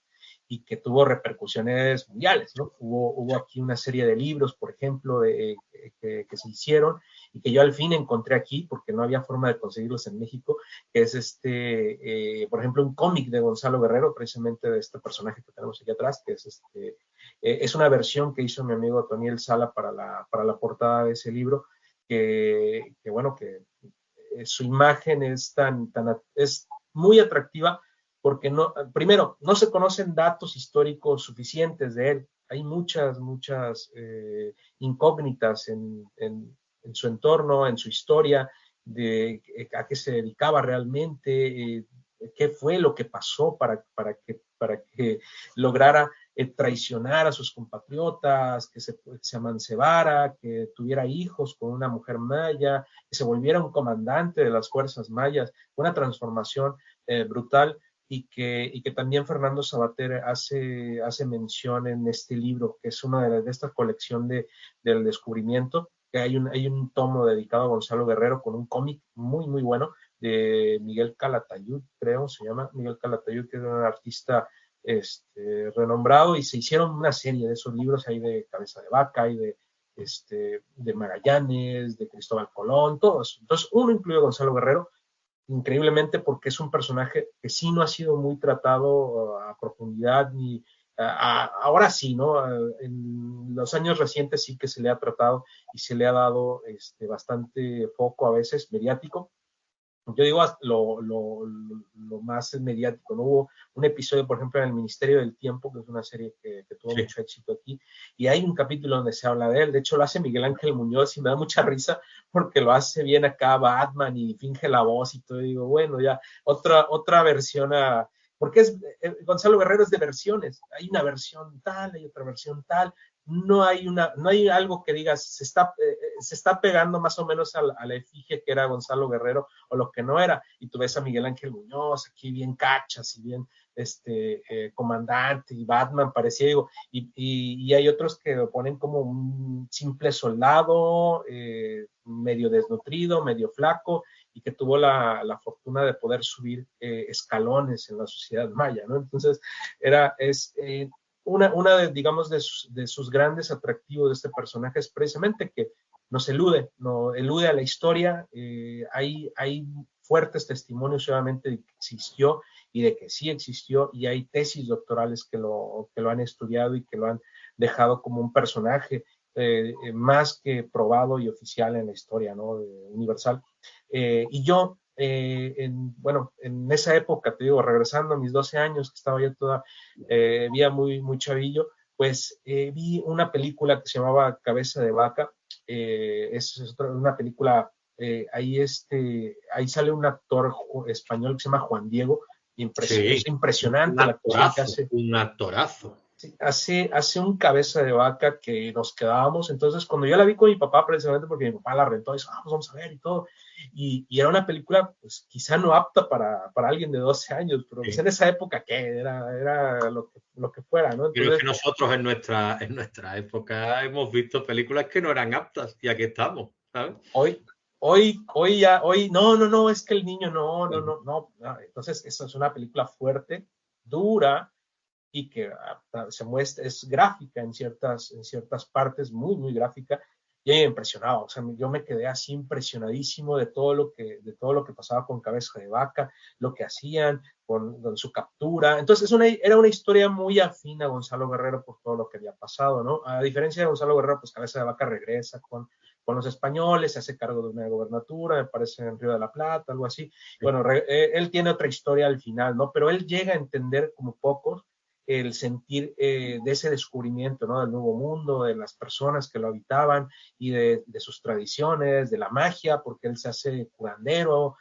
Speaker 2: y que tuvo repercusiones mundiales, ¿no? Hubo aquí una serie de libros, por ejemplo, que se hicieron, y que yo al fin encontré aquí, porque no había forma de conseguirlos en México, que es por ejemplo, un cómic de Gonzalo Guerrero, precisamente de este personaje que tenemos aquí atrás, que es una versión que hizo mi amigo Toniel Sala para la portada de ese libro, bueno, que su imagen es muy atractiva, porque primero, no se conocen datos históricos suficientes de él. Hay muchas incógnitas en su entorno, en su historia, de a qué se dedicaba realmente, qué fue lo que pasó para que lograra traicionar a sus compatriotas, que se amancebara, que tuviera hijos con una mujer maya, que se volviera un comandante de las fuerzas mayas, una transformación brutal, y que también Fernando Sabater hace mención en este libro, que es una de esta colección del descubrimiento, que hay un tomo dedicado a Gonzalo Guerrero con un cómic muy bueno de Miguel Calatayud, creo, se llama Miguel Calatayud, que es un artista renombrado, y se hicieron una serie de esos libros, hay de Cabeza de Vaca, hay de Magallanes, de Cristóbal Colón, todos. Entonces, uno incluye a Gonzalo Guerrero, increíblemente, porque es un personaje que sí no ha sido muy tratado a profundidad, ni ahora sí, ¿no? En los años recientes sí que se le ha tratado y se le ha dado bastante foco, a veces mediático. Yo digo lo más mediático, ¿no? Hubo un episodio, por ejemplo, en El Ministerio del Tiempo, que es una serie que tuvo
Speaker 1: Sí.
Speaker 2: mucho éxito aquí, y hay un capítulo donde se habla de él. De hecho, lo hace Miguel Ángel Muñoz, y me da mucha risa porque lo hace bien acá Batman y finge la voz y todo. Y digo, bueno, ya otra versión porque Gonzalo Guerrero es de versiones. Hay una versión tal, hay otra versión tal. No hay algo que digas, se está pegando más o menos a la efigie que era Gonzalo Guerrero, o lo que no era. Y tú ves a Miguel Ángel Muñoz aquí bien cachas y bien comandante, y Batman parecía, digo, y hay otros que lo ponen como un simple soldado, medio desnutrido, medio flaco, y que tuvo la fortuna de poder subir escalones en la sociedad maya, ¿no? Entonces, es una de, digamos, de sus grandes atractivos de este personaje es precisamente que nos elude a la historia. Hay fuertes testimonios obviamente de que existió y de que sí existió, y hay tesis doctorales que lo han estudiado y que lo han dejado como un personaje más que probado y oficial en la historia, ¿no? Universal. Y yo, bueno, en esa época, te digo, regresando a mis 12 años, que estaba yo todavía muy chavillo, pues vi una película que se llamaba Cabeza de Vaca. Es una película, ahí sale un actor español que se llama Juan Diego. Es
Speaker 1: Sí,
Speaker 2: impresionante la actuación que hace.
Speaker 1: un actorazo.
Speaker 2: Sí, hace un Cabeza de Vaca que nos quedábamos. Entonces, cuando yo la vi con mi papá, precisamente porque mi papá la rentó, dijo, pues vamos a ver y todo. Y era una película, pues quizá no apta para alguien de 12 años, pero pues
Speaker 1: Sí.
Speaker 2: en esa época, ¿qué? Era lo que fuera, ¿no?
Speaker 1: Pero es
Speaker 2: Entonces,
Speaker 1: que nosotros en nuestra época hemos visto películas que no eran aptas y aquí estamos, ¿sabes?
Speaker 2: no, es que el niño, no. Entonces, eso es una película fuerte, dura, y que se muestra, es gráfica en ciertas partes, muy gráfica, y me impresionaba. O sea, yo me quedé así impresionadísimo de todo lo que pasaba con Cabeza de Vaca, lo que hacían con su captura. Entonces, era una historia muy afín a Gonzalo Guerrero por todo lo que había pasado, ¿no? A diferencia de Gonzalo Guerrero, pues Cabeza de Vaca regresa con los españoles, se hace cargo de una gobernatura, me parece en Río de la Plata, algo así. Bueno, él tiene otra historia al final, ¿no? Pero él llega a entender como pocos el sentir de ese descubrimiento, ¿no? Del nuevo mundo, de las personas que lo habitaban y de sus tradiciones, de la magia, porque él se hace curandero,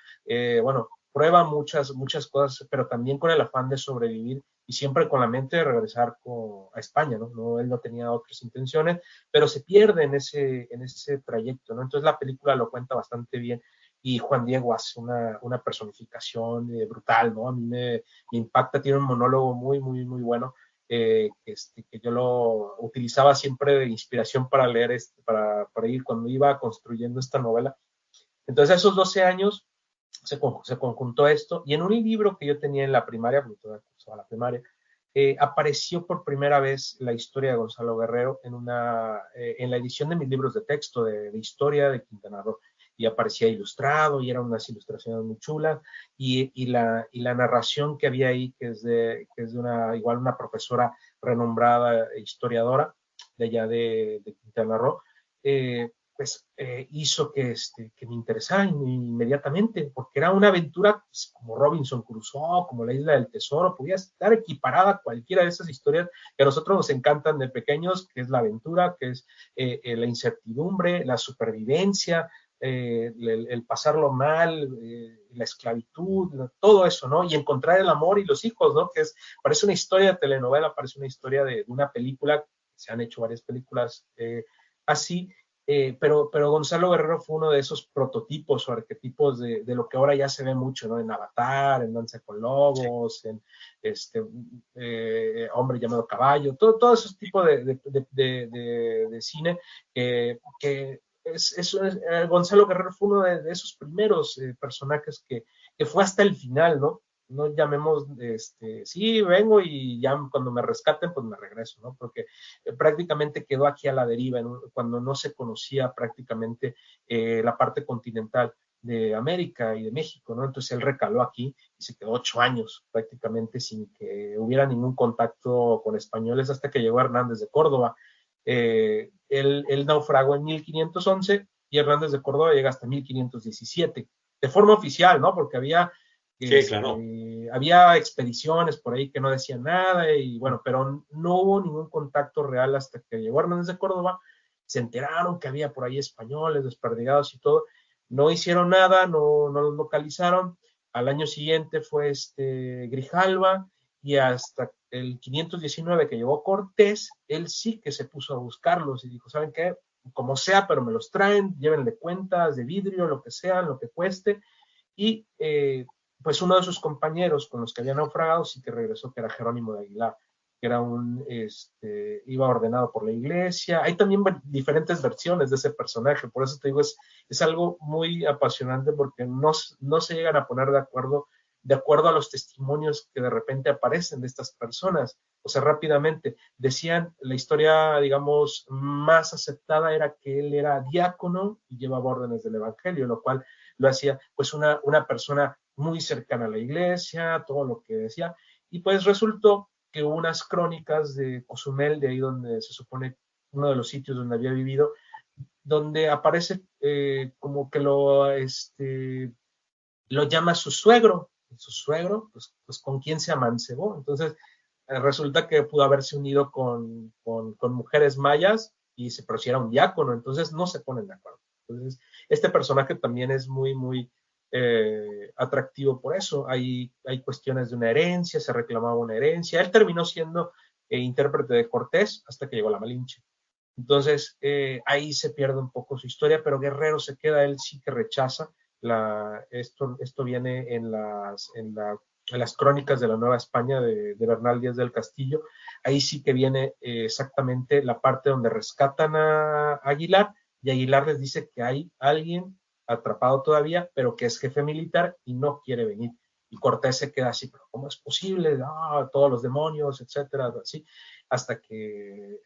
Speaker 2: bueno, prueba muchas cosas, pero también con el afán de sobrevivir y siempre con la mente de regresar a España, ¿no? Él no tenía otras intenciones, pero se pierde en ese trayecto, ¿no? Entonces la película lo cuenta bastante bien y Juan Diego hace una personificación brutal, ¿no? A mí me impacta, tiene un monólogo muy bueno, que yo lo utilizaba siempre de inspiración para leer, para ir cuando iba construyendo esta novela. Entonces, a esos 12 años se conjuntó esto, y en un libro que yo tenía en la primaria, porque todavía cursaba la primaria, apareció por primera vez la historia de Gonzalo Guerrero en la edición de mis libros de texto de historia de Quintana Roo, y aparecía ilustrado y eran unas ilustraciones muy chulas, y la narración que había ahí, que es de igual una profesora renombrada historiadora de allá de Quintana Roo, pues hizo que me interesara inmediatamente, porque era una aventura pues, como Robinson Crusoe, como la Isla del Tesoro, podía estar equiparada a cualquiera de esas historias que a nosotros nos encantan de pequeños, que es la aventura, que es la incertidumbre, la supervivencia, el pasarlo mal, la esclavitud, todo eso, ¿no? Y encontrar el amor y los hijos, ¿no? Parece una historia de telenovela, parece una historia de una película, se han hecho varias películas así, pero Gonzalo Guerrero fue uno de esos prototipos o arquetipos de lo que ahora ya se ve mucho, ¿no? En Avatar, en Danza con Lobos, en Hombre llamado Caballo, todo ese tipo de cine que Gonzalo Guerrero fue uno de esos primeros personajes que fue hasta el final, ¿no? No llamemos, sí, vengo y ya cuando me rescaten, pues me regreso, ¿no? Porque prácticamente quedó aquí a la deriva, ¿no? Cuando no se conocía prácticamente la parte continental de América y de México, ¿no? Entonces él recaló aquí y se quedó 8 años prácticamente sin que hubiera ningún contacto con españoles hasta que llegó Hernández de Córdoba. Él naufragó en 1511 y Hernández de Córdoba llega hasta 1517, de forma oficial, ¿no? Porque
Speaker 1: Sí, claro.
Speaker 2: había expediciones por ahí que no decían nada, y bueno, pero no hubo ningún contacto real hasta que llegó Hernández de Córdoba. Se enteraron que había por ahí españoles desperdigados y todo, no hicieron nada, no los localizaron. Al año siguiente fue Grijalva, y hasta el 519 que llegó Cortés, él sí que se puso a buscarlos y dijo, ¿saben qué? Como sea, pero me los traen, llévenle cuentas de vidrio, lo que sea, lo que cueste. Y pues uno de sus compañeros con los que había naufragado sí que regresó, que era Jerónimo de Aguilar, que era iba ordenado por la iglesia. Hay también diferentes versiones de ese personaje, por eso te digo, es algo muy apasionante porque no se llegan a poner de acuerdo de acuerdo a los testimonios que de repente aparecen de estas personas. O sea, rápidamente decían, la historia, digamos, más aceptada era que él era diácono y llevaba órdenes del evangelio, lo cual lo hacía pues una persona muy cercana a la iglesia, todo lo que decía. Y pues resultó que hubo unas crónicas de Cozumel, de ahí donde se supone uno de los sitios donde había vivido, donde aparece como que lo llama su suegro, pues con quien se amancebó. Entonces, resulta que pudo haberse unido con mujeres mayas, pero si era un diácono, entonces no se ponen de acuerdo. Entonces, este personaje también es muy, muy atractivo por eso. Hay cuestiones de una herencia, se reclamaba una herencia. Él terminó siendo intérprete de Cortés hasta que llegó la Malinche. Entonces, ahí se pierde un poco su historia, pero Guerrero se queda, él sí que rechaza. Esto viene en las crónicas de la Nueva España de Bernal Díaz del Castillo. Ahí sí que viene exactamente la parte donde rescatan a Aguilar, y Aguilar les dice que hay alguien atrapado todavía, pero que es jefe militar y no quiere venir. Y Cortés se queda así, pero ¿cómo es posible? Todos los demonios, etcétera, así, hasta que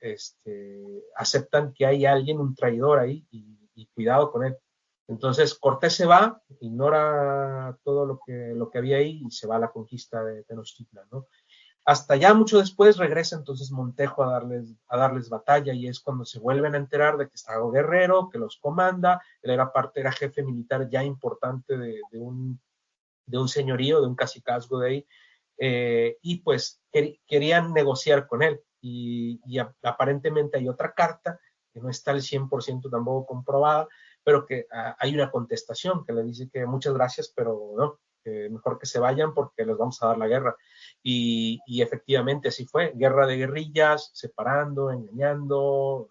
Speaker 2: aceptan que hay alguien, un traidor ahí, y cuidado con él. Entonces Cortés se va, ignora todo lo que había ahí y se va a la conquista de Tenochtitlan, ¿no? Hasta ya mucho después regresa entonces Montejo a darles batalla, y es cuando se vuelven a enterar de que está Guerrero, que los comanda. Él era jefe militar ya importante de un señorío, de un cacicazgo de ahí, y pues querían negociar con él, y aparentemente hay otra carta que no está al 100% tampoco comprobada, pero que hay una contestación que le dice que muchas gracias, pero no, mejor que se vayan porque les vamos a dar la guerra. Y efectivamente así fue, guerra de guerrillas, separando, engañando.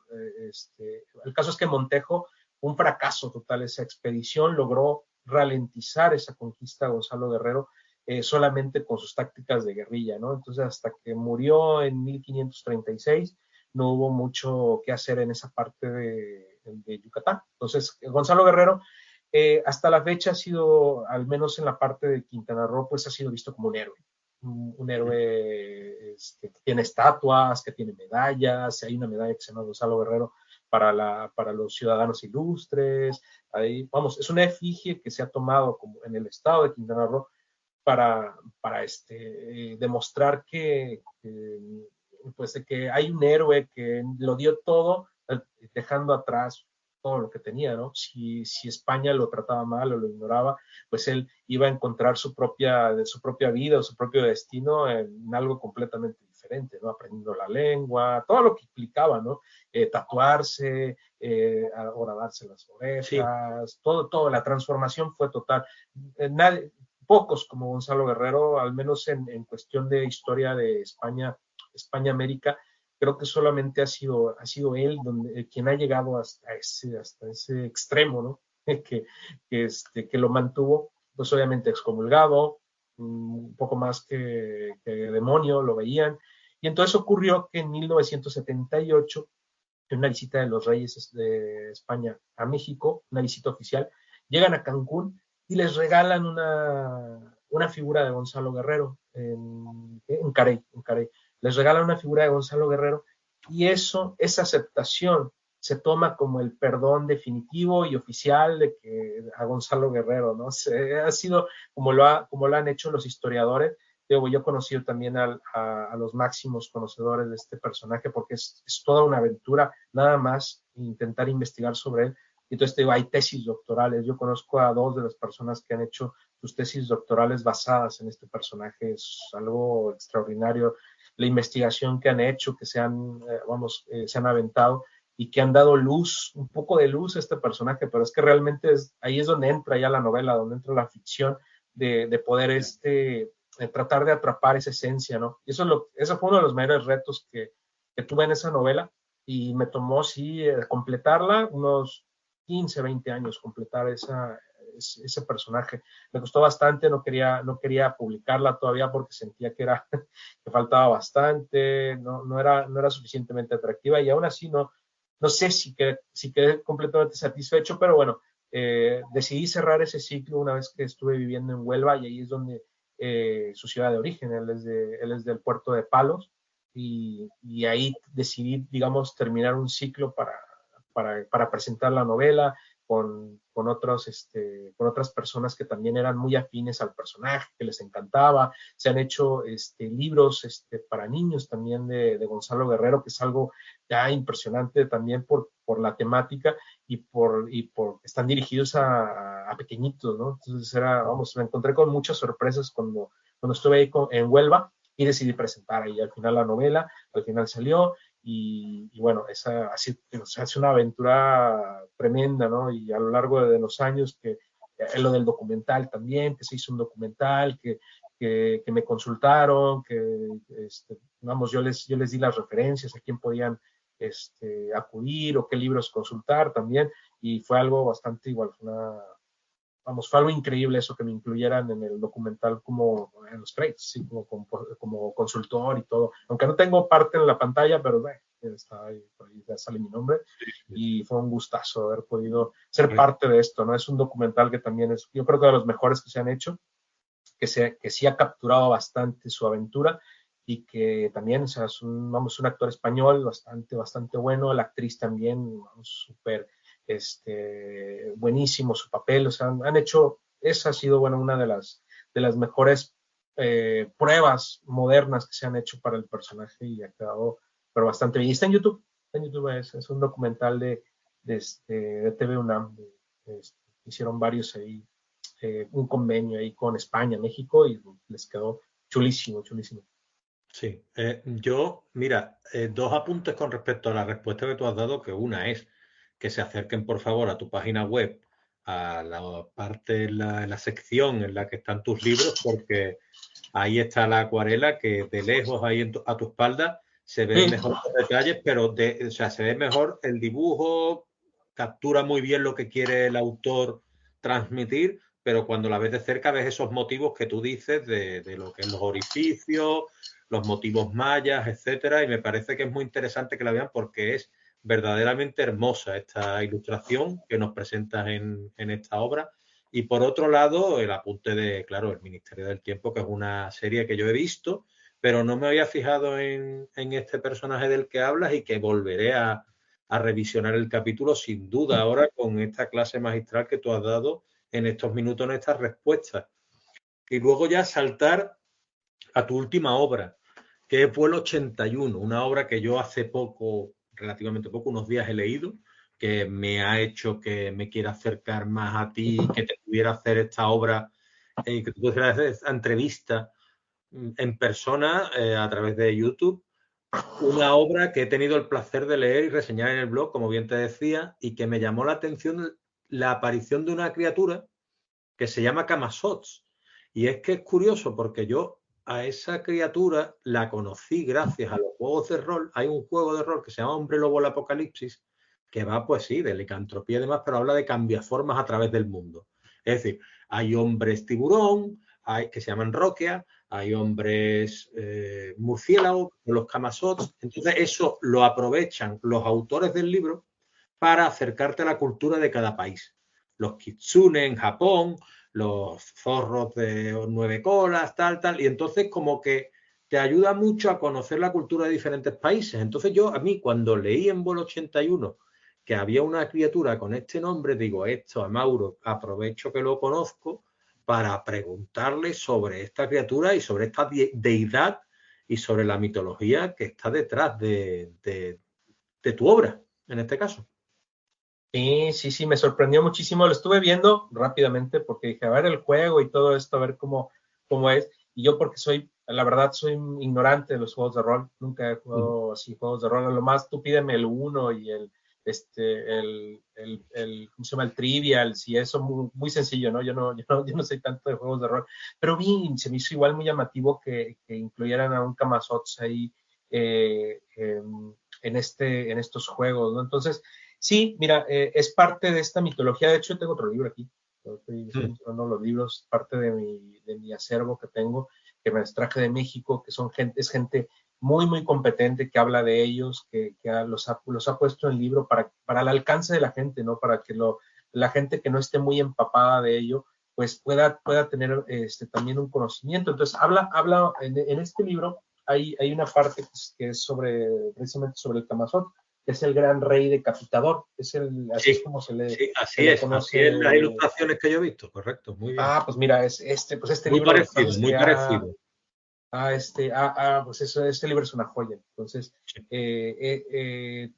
Speaker 2: El caso es que Montejo, un fracaso total esa expedición, logró ralentizar esa conquista de Gonzalo Guerrero, solamente con sus tácticas de guerrilla, ¿no? Entonces, hasta que murió en 1536, no hubo mucho que hacer en esa parte de Yucatán. Entonces, Gonzalo Guerrero, hasta la fecha ha sido, al menos en la parte de Quintana Roo, pues ha sido visto como un héroe. Un héroe que tiene estatuas, que tiene medallas. Hay una medalla que se llama Gonzalo Guerrero para los ciudadanos ilustres. Ahí, vamos, es una efigie que se ha tomado como en el estado de Quintana Roo para demostrar pues, de que hay un héroe que lo dio todo, dejando atrás todo lo que tenía, ¿no? Si España lo trataba mal o lo ignoraba, pues él iba a encontrar su propia vida o su propio destino en algo completamente diferente, ¿no? Aprendiendo la lengua, todo lo que implicaba, ¿no? Tatuarse, horadarse las orejas, sí. Todo, la transformación fue total. Pocos como Gonzalo Guerrero, al menos en cuestión de historia de América, creo que solamente ha sido él quien ha llegado hasta ese extremo, ¿no? que lo mantuvo, pues obviamente excomulgado, un poco más que demonio, lo veían. Y entonces ocurrió que en 1978, en una visita de los reyes de España a México, una visita oficial, llegan a Cancún y les regalan una figura de Gonzalo Guerrero en Carey. Les regalan una figura de Gonzalo Guerrero, y esa aceptación se toma como el perdón definitivo y oficial a Gonzalo Guerrero, ¿no? Ha sido como lo han hecho los historiadores. Yo he conocido también a los máximos conocedores de este personaje, porque es toda una aventura nada más intentar investigar sobre él. Entonces te digo, hay tesis doctorales. Yo conozco a 2 de las personas que han hecho sus tesis doctorales basadas en este personaje. Es algo extraordinario la investigación que han hecho, que se han aventado, y que han dado un poco de luz a este personaje. Pero es que realmente ahí es donde entra ya la novela, donde entra la ficción de poder tratar de atrapar esa esencia, ¿no? Y eso fue uno de los mayores retos que tuve en esa novela, y me tomó, sí, completarla, unos 15, 20 años, completar ese personaje. Me costó bastante, no quería publicarla todavía porque sentía que faltaba bastante, no era suficientemente atractiva, y aún así no sé si quedé completamente satisfecho, pero bueno, decidí cerrar ese ciclo una vez que estuve viviendo en Huelva, y ahí es donde su ciudad de origen, él es del puerto de Palos, y ahí decidí, digamos, terminar un ciclo para presentar la novela con otras personas que también eran muy afines al personaje, que les encantaba. Se han hecho libros para niños también de Gonzalo Guerrero, que es algo ya impresionante también por la temática y por están dirigidos a pequeñitos, ¿no? Entonces me encontré con muchas sorpresas cuando estuve ahí en Huelva y decidí presentar ahí al final la novela, al final salió y bueno, así, o sea, es una aventura tremenda, ¿no? Y a lo largo de los años lo del documental también, que se hizo un documental, que me consultaron, vamos, yo les di las referencias a quién podían acudir o qué libros consultar también, y fue algo bastante igual, fue algo increíble eso que me incluyeran en el documental como en los créditos, ¿sí? como consultor y todo. Aunque no tengo parte en la pantalla, pero está ahí, por ahí ya sale mi nombre. Y fue un gustazo haber podido ser parte de esto, ¿no? Es un documental que también es, yo creo que de los mejores que se han hecho, que sí ha capturado bastante su aventura y que también, o sea, es un actor español bastante bueno, la actriz también, súper buenísimo su papel, o sea, han hecho, esa ha sido, bueno, una de las mejores pruebas modernas que se han hecho para el personaje y ha quedado, pero bastante bien. Y está en YouTube es un documental de TV UNAM, hicieron varios ahí, un convenio ahí con España, México, y les quedó chulísimo, chulísimo.
Speaker 1: Sí, mira, dos apuntes con respecto a la respuesta que tú has dado, que una es que se acerquen por favor a tu página web, a la parte, la sección en la que están tus libros, porque ahí está la acuarela que de lejos ahí a tu espalda se ven mejor los detalles, pero o sea, se ve mejor el dibujo, captura muy bien lo que quiere el autor transmitir, pero cuando la ves de cerca ves esos motivos que tú dices de lo que es los orificios, los motivos mayas, etcétera, y me parece que es muy interesante que la vean porque es verdaderamente hermosa esta ilustración que nos presentas en esta obra. Y por otro lado, el apunte de, claro, El Ministerio del Tiempo, que es una serie que yo he visto, pero no me había fijado en este personaje del que hablas y que volveré a revisionar el capítulo sin duda ahora con esta clase magistral que tú has dado en estos minutos, en estas respuestas. Y luego ya saltar a tu última obra, que es Vuelo 81, una obra que yo hace poco, relativamente poco, unos días he leído, que me ha hecho que me quiera acercar más a ti, que te pudiera hacer esta obra, que tú pudieras hacer esta entrevista en persona a través de YouTube. Una obra que he tenido el placer de leer y reseñar en el blog, como bien te decía, y que me llamó la atención la aparición de una criatura que se llama Camasots. Y es que es curioso porque yo a esa criatura la conocí gracias a los juegos de rol. Hay un juego de rol que se llama Hombre Lobo el Apocalipsis, que va, pues sí, de licantropía y demás, pero habla de cambiaformas a través del mundo. Es decir, hay hombres tiburón, que se llaman roquea, hay hombres murciélagos, los camasots. Entonces eso lo aprovechan los autores del libro para acercarte a la cultura de cada país. Los kitsune en Japón, los zorros de 9 colas, tal, y entonces como que te ayuda mucho a conocer la cultura de diferentes países. Entonces a mí cuando leí en Vuelo 81 que había una criatura con este nombre, digo, esto a Mauro, aprovecho que lo conozco para preguntarle sobre esta criatura y sobre esta deidad y sobre la mitología que está detrás de tu obra, en este caso.
Speaker 2: Sí, me sorprendió muchísimo. Lo estuve viendo rápidamente porque dije, a ver el juego y todo esto, a ver cómo es. Y yo porque la verdad, soy ignorante de los juegos de rol. Nunca he jugado así juegos de rol. A lo más tú pídeme el uno y ¿cómo se llama? El Trivial, si eso, muy, muy sencillo, ¿no? Yo no soy tanto de juegos de rol. Pero se me hizo igual muy llamativo que incluyeran a un Camasots ahí en estos juegos, ¿no? Entonces, sí, mira, es parte de esta mitología. De hecho, tengo otro libro aquí. Estoy mostrando los libros, parte de mi acervo que tengo, que me traje de México, que es gente muy, muy competente que habla de ellos, que los ha puesto en libro para el alcance de la gente, ¿no? Para que la gente que no esté muy empapada de ello pues pueda tener también un conocimiento. Entonces, habla en este libro, hay una parte que es precisamente sobre el Camazot, que es el gran rey decapitador, así es como
Speaker 1: sí,
Speaker 2: se le
Speaker 1: así es las
Speaker 2: conoce.
Speaker 1: ilustraciones que yo he visto, correcto, muy bien.
Speaker 2: Pues mira, este
Speaker 1: Muy
Speaker 2: libro, lo que pasa
Speaker 1: parecido,
Speaker 2: es
Speaker 1: muy
Speaker 2: que
Speaker 1: parecido.
Speaker 2: pues eso, este libro es una joya. Entonces,
Speaker 1: Sí.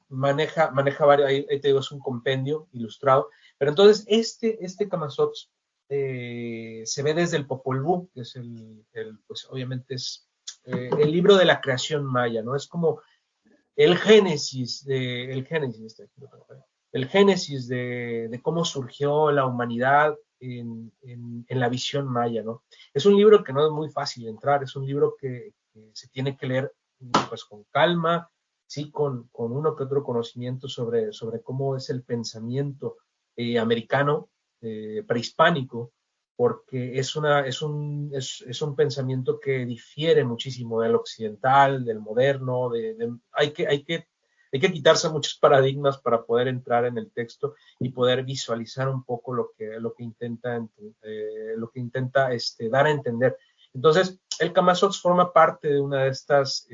Speaker 2: maneja varios, ahí te digo, es un compendio ilustrado. Pero entonces, este Camazot se ve desde el Popol Vuh, que es pues obviamente es el libro de la creación maya, ¿no? Es como el génesis de cómo surgió la humanidad en la visión maya, ¿no? Es un libro que no es muy fácil de entrar, es un libro que se tiene que leer pues con calma, sí, con uno que otro conocimiento sobre cómo es el pensamiento americano prehispánico, porque es un pensamiento que difiere muchísimo del occidental, del moderno, hay que quitarse muchos paradigmas para poder entrar en el texto y poder visualizar un poco lo que intenta dar a entender. Entonces, el Kamazots forma parte de una de estas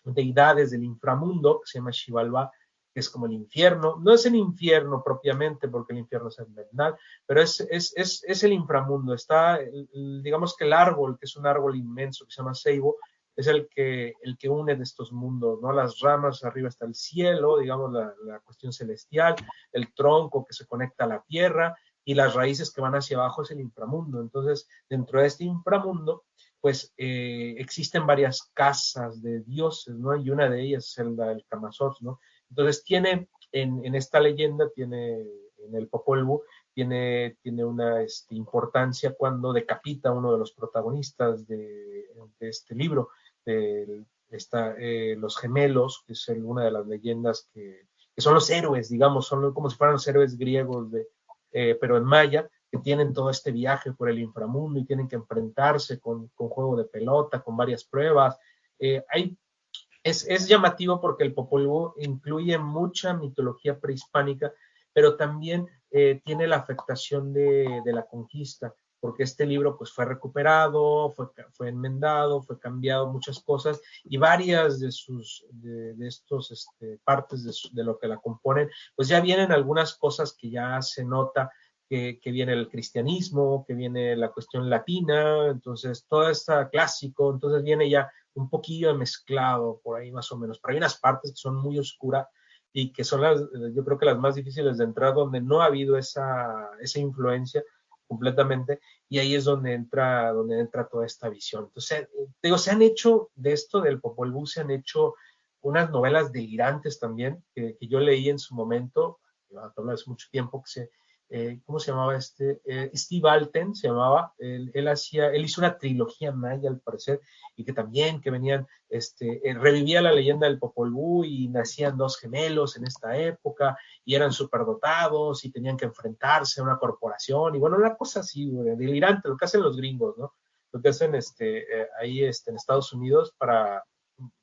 Speaker 2: deidades del inframundo que se llama Xibalbá, que es como el infierno. No es el infierno propiamente, porque el infierno es infernal, pero es el inframundo. Está, digamos que el árbol, que es un árbol inmenso que se llama Ceibo, es el que une de estos mundos, ¿no? Las ramas, arriba está el cielo, digamos, la cuestión celestial, el tronco que se conecta a la tierra, y las raíces que van hacia abajo es el inframundo. Entonces, dentro de este inframundo, pues existen varias casas de dioses, ¿no? Y una de ellas es el Camazotz, ¿no? Entonces tiene, en esta leyenda, en el Popol Vuh, tiene una importancia cuando decapita a uno de los protagonistas de este libro, los gemelos, que es una de las leyendas que son los héroes, digamos, son como si fueran los héroes griegos, pero en maya, que tienen todo este viaje por el inframundo y tienen que enfrentarse con juego de pelota, con varias pruebas. Es llamativo porque el Popol Vuh incluye mucha mitología prehispánica, pero también tiene la afectación de la conquista, porque este libro pues fue recuperado, fue enmendado, fue cambiado muchas cosas, y varias de estos partes de lo que la componen, pues ya vienen algunas cosas que ya se nota que viene el cristianismo, que viene la cuestión latina, entonces todo está clásico, entonces viene ya un poquillo mezclado por ahí más o menos, pero hay unas partes que son muy oscuras y que son yo creo que las más difíciles de entrar, donde no ha habido esa influencia completamente, y ahí es donde entra toda esta visión. Entonces, te digo, se han hecho de esto del Popol Vuh, se han hecho unas novelas delirantes también, que yo leí en su momento, hace mucho tiempo, ¿cómo se llamaba Steve Alten se llamaba, él hizo una trilogía maya al parecer, y que también que venían, revivía la leyenda del Popol Vuh y nacían dos gemelos en esta época y eran superdotados y tenían que enfrentarse a una corporación y bueno, una cosa así, delirante, lo que hacen los gringos, ¿no? Lo que hacen ahí en Estados Unidos para,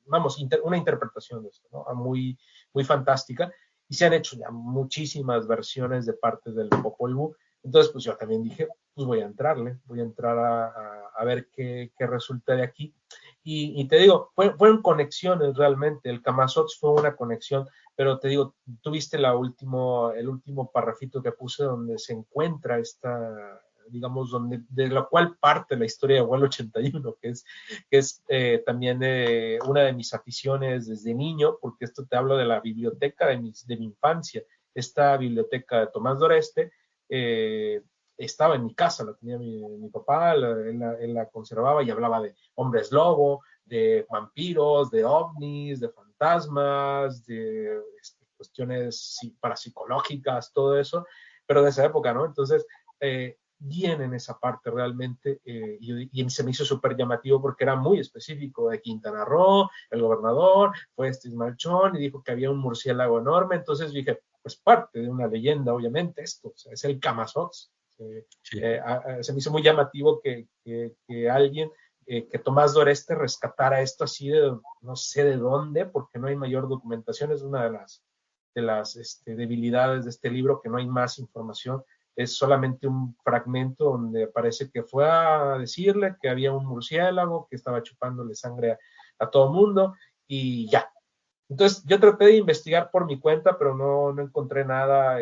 Speaker 2: vamos, una interpretación de esto, ¿no? Muy fantástica, y se han hecho ya muchísimas versiones de partes del Popol Vuh. Entonces, pues yo también dije, pues voy a entrar a ver qué resulta de aquí. Y te digo, fueron conexiones realmente, el Camazotz fue una conexión, pero te digo, tuviste el último parrafito que puse donde se encuentra digamos, de la cual parte la historia de Vuelo 81, que es también una de mis aficiones desde niño, porque esto te hablo de la biblioteca de mi infancia. Esta biblioteca de Tomás Doreste estaba en mi casa, la tenía mi papá, él la conservaba y hablaba de hombres lobo, de vampiros, de ovnis, de fantasmas, de cuestiones parapsicológicas, todo eso, pero de esa época, ¿no? Entonces, bien en esa parte realmente, y se me hizo súper llamativo porque era muy específico de Quintana Roo, el gobernador, fue Malchón y dijo que había un murciélago enorme, entonces dije, pues parte de una leyenda, obviamente, esto, o sea, es el Camazotz.
Speaker 1: Sí.
Speaker 2: Se me hizo muy llamativo que alguien, que Tomás Doreste rescatara esto así de no sé de dónde, porque no hay mayor documentación, es una de las debilidades de este libro, que no hay más información, es solamente un fragmento donde parece que fue a decirle que había un murciélago que estaba chupándole sangre a todo mundo y ya. Entonces yo traté de investigar por mi cuenta, pero no encontré nada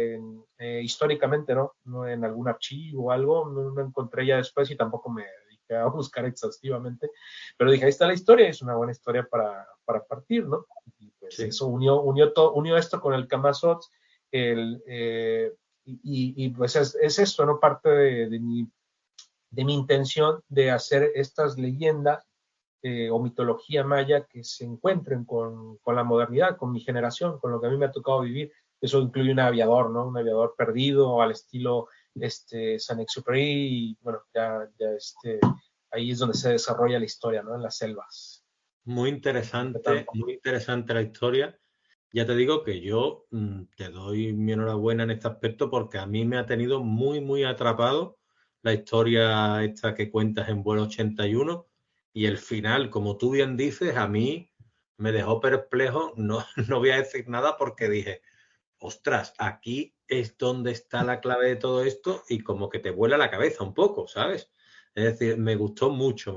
Speaker 2: históricamente, ¿no? En algún archivo o algo, no encontré ya después y tampoco me dediqué a buscar exhaustivamente, pero dije, ahí está la historia, es una buena historia para partir, ¿no? Y pues
Speaker 1: Sí.
Speaker 2: eso unió esto con el Camazotz, pues es esto, ¿no? Parte de mi intención de hacer estas leyendas o mitología maya que se encuentren con la modernidad, con mi generación, con lo que a mí me ha tocado vivir. Eso incluye un aviador, ¿no? Un aviador perdido al estilo Saint-Exupéry, y bueno, ya ahí es donde se desarrolla la historia, ¿no? En las selvas.
Speaker 1: Muy interesante la historia. Ya te digo que yo te doy mi enhorabuena en este aspecto porque a mí me ha tenido muy, muy atrapado la historia esta que cuentas en Vuelo 81 y el final, como tú bien dices, a mí me dejó perplejo. No, no voy a decir nada porque dije, ostras, aquí es donde está la clave de todo esto y como que te vuela la cabeza un poco, ¿sabes? Es decir, me gustó mucho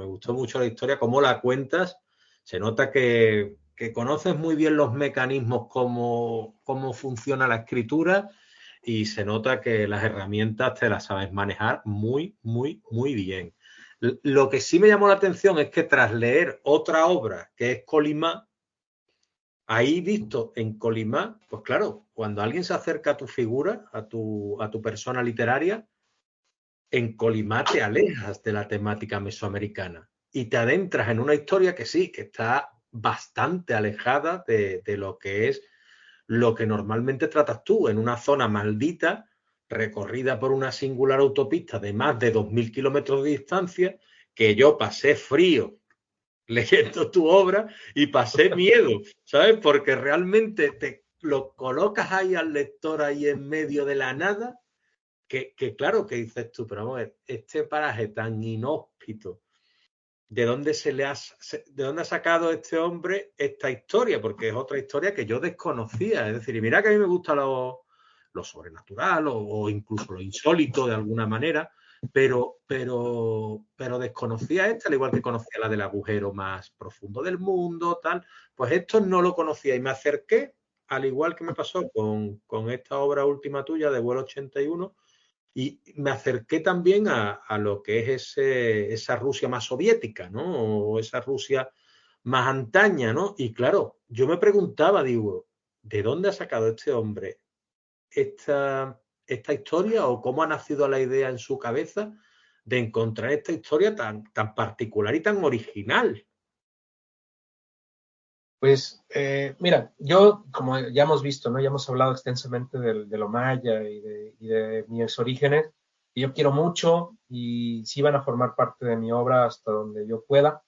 Speaker 1: la historia, cómo la cuentas. Se nota que conoces muy bien los mecanismos, cómo funciona la escritura y se nota que las herramientas te las sabes manejar muy, muy, muy bien. Lo que sí me llamó la atención es que tras leer otra obra que es Colimá, ahí visto en Colimá, pues claro, cuando alguien se acerca a tu figura, a tu persona literaria, en Colimá te alejas de la temática mesoamericana y te adentras en una historia que sí, que está bastante alejada de lo que es lo que normalmente tratas tú, en una zona maldita, recorrida por una singular autopista de más de 2.000 kilómetros de distancia, que yo pasé frío leyendo tu obra y pasé miedo, ¿sabes? Porque realmente te lo colocas ahí al lector ahí en medio de la nada, que claro que dices tú, pero vamos a ver, este paraje tan inhóspito, ¿de dónde ha sacado este hombre esta historia? Porque es otra historia que yo desconocía. Es decir, y mira que a mí me gusta lo sobrenatural o incluso lo insólito de alguna manera, pero desconocía esta, al igual que conocía la del agujero más profundo del mundo, tal. Pues esto no lo conocía y me acerqué, al igual que me pasó con esta obra última tuya de Vuelo 81, y me acerqué también a lo que es esa Rusia más soviética, ¿no? O esa Rusia más antaña, ¿no? Y claro, yo me preguntaba, digo, ¿de dónde ha sacado este hombre esta historia o cómo ha nacido la idea en su cabeza de encontrar esta historia tan particular y tan original?
Speaker 2: Pues mira, yo, como ya hemos visto, ¿no? Ya hemos hablado extensamente de lo maya y de mis orígenes, y yo quiero mucho y sí van a formar parte de mi obra hasta donde yo pueda,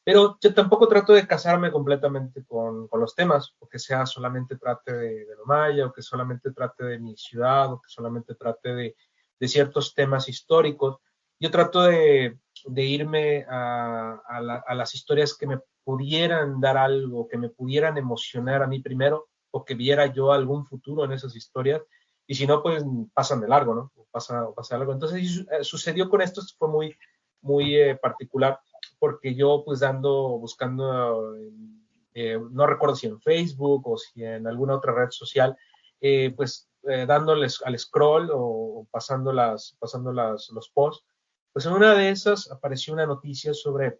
Speaker 2: pero yo tampoco trato de casarme completamente con los temas, o que sea solamente trate de lo maya, o que solamente trate de mi ciudad, o que solamente trate de ciertos temas históricos. Yo trato de irme a las historias que me pudieran dar algo, que me pudieran emocionar a mí primero, o que viera yo algún futuro en esas historias, y si no, pues pasan de largo, ¿no? O pasa algo. Entonces sucedió con esto, fue muy particular, porque yo pues buscando, no recuerdo si en Facebook o si en alguna otra red social, dándoles al scroll o pasando los posts, pues en una de esas apareció una noticia sobre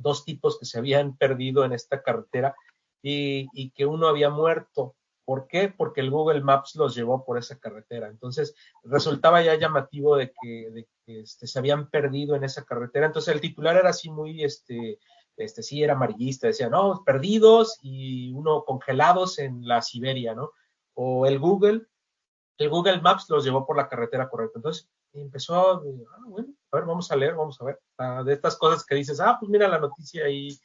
Speaker 2: dos tipos que se habían perdido en esta carretera y que uno había muerto. ¿Por qué? Porque el Google Maps los llevó por esa carretera. Entonces resultaba ya llamativo de que se habían perdido en esa carretera. Entonces el titular era así muy, sí, era amarillista. Decía, no, perdidos y uno congelados en la Siberia, ¿no? O el Google Maps los llevó por la carretera correcta. Entonces empezó, bueno, a ver, vamos a leer, vamos a ver. De estas cosas que dices, pues mira la noticia ahí,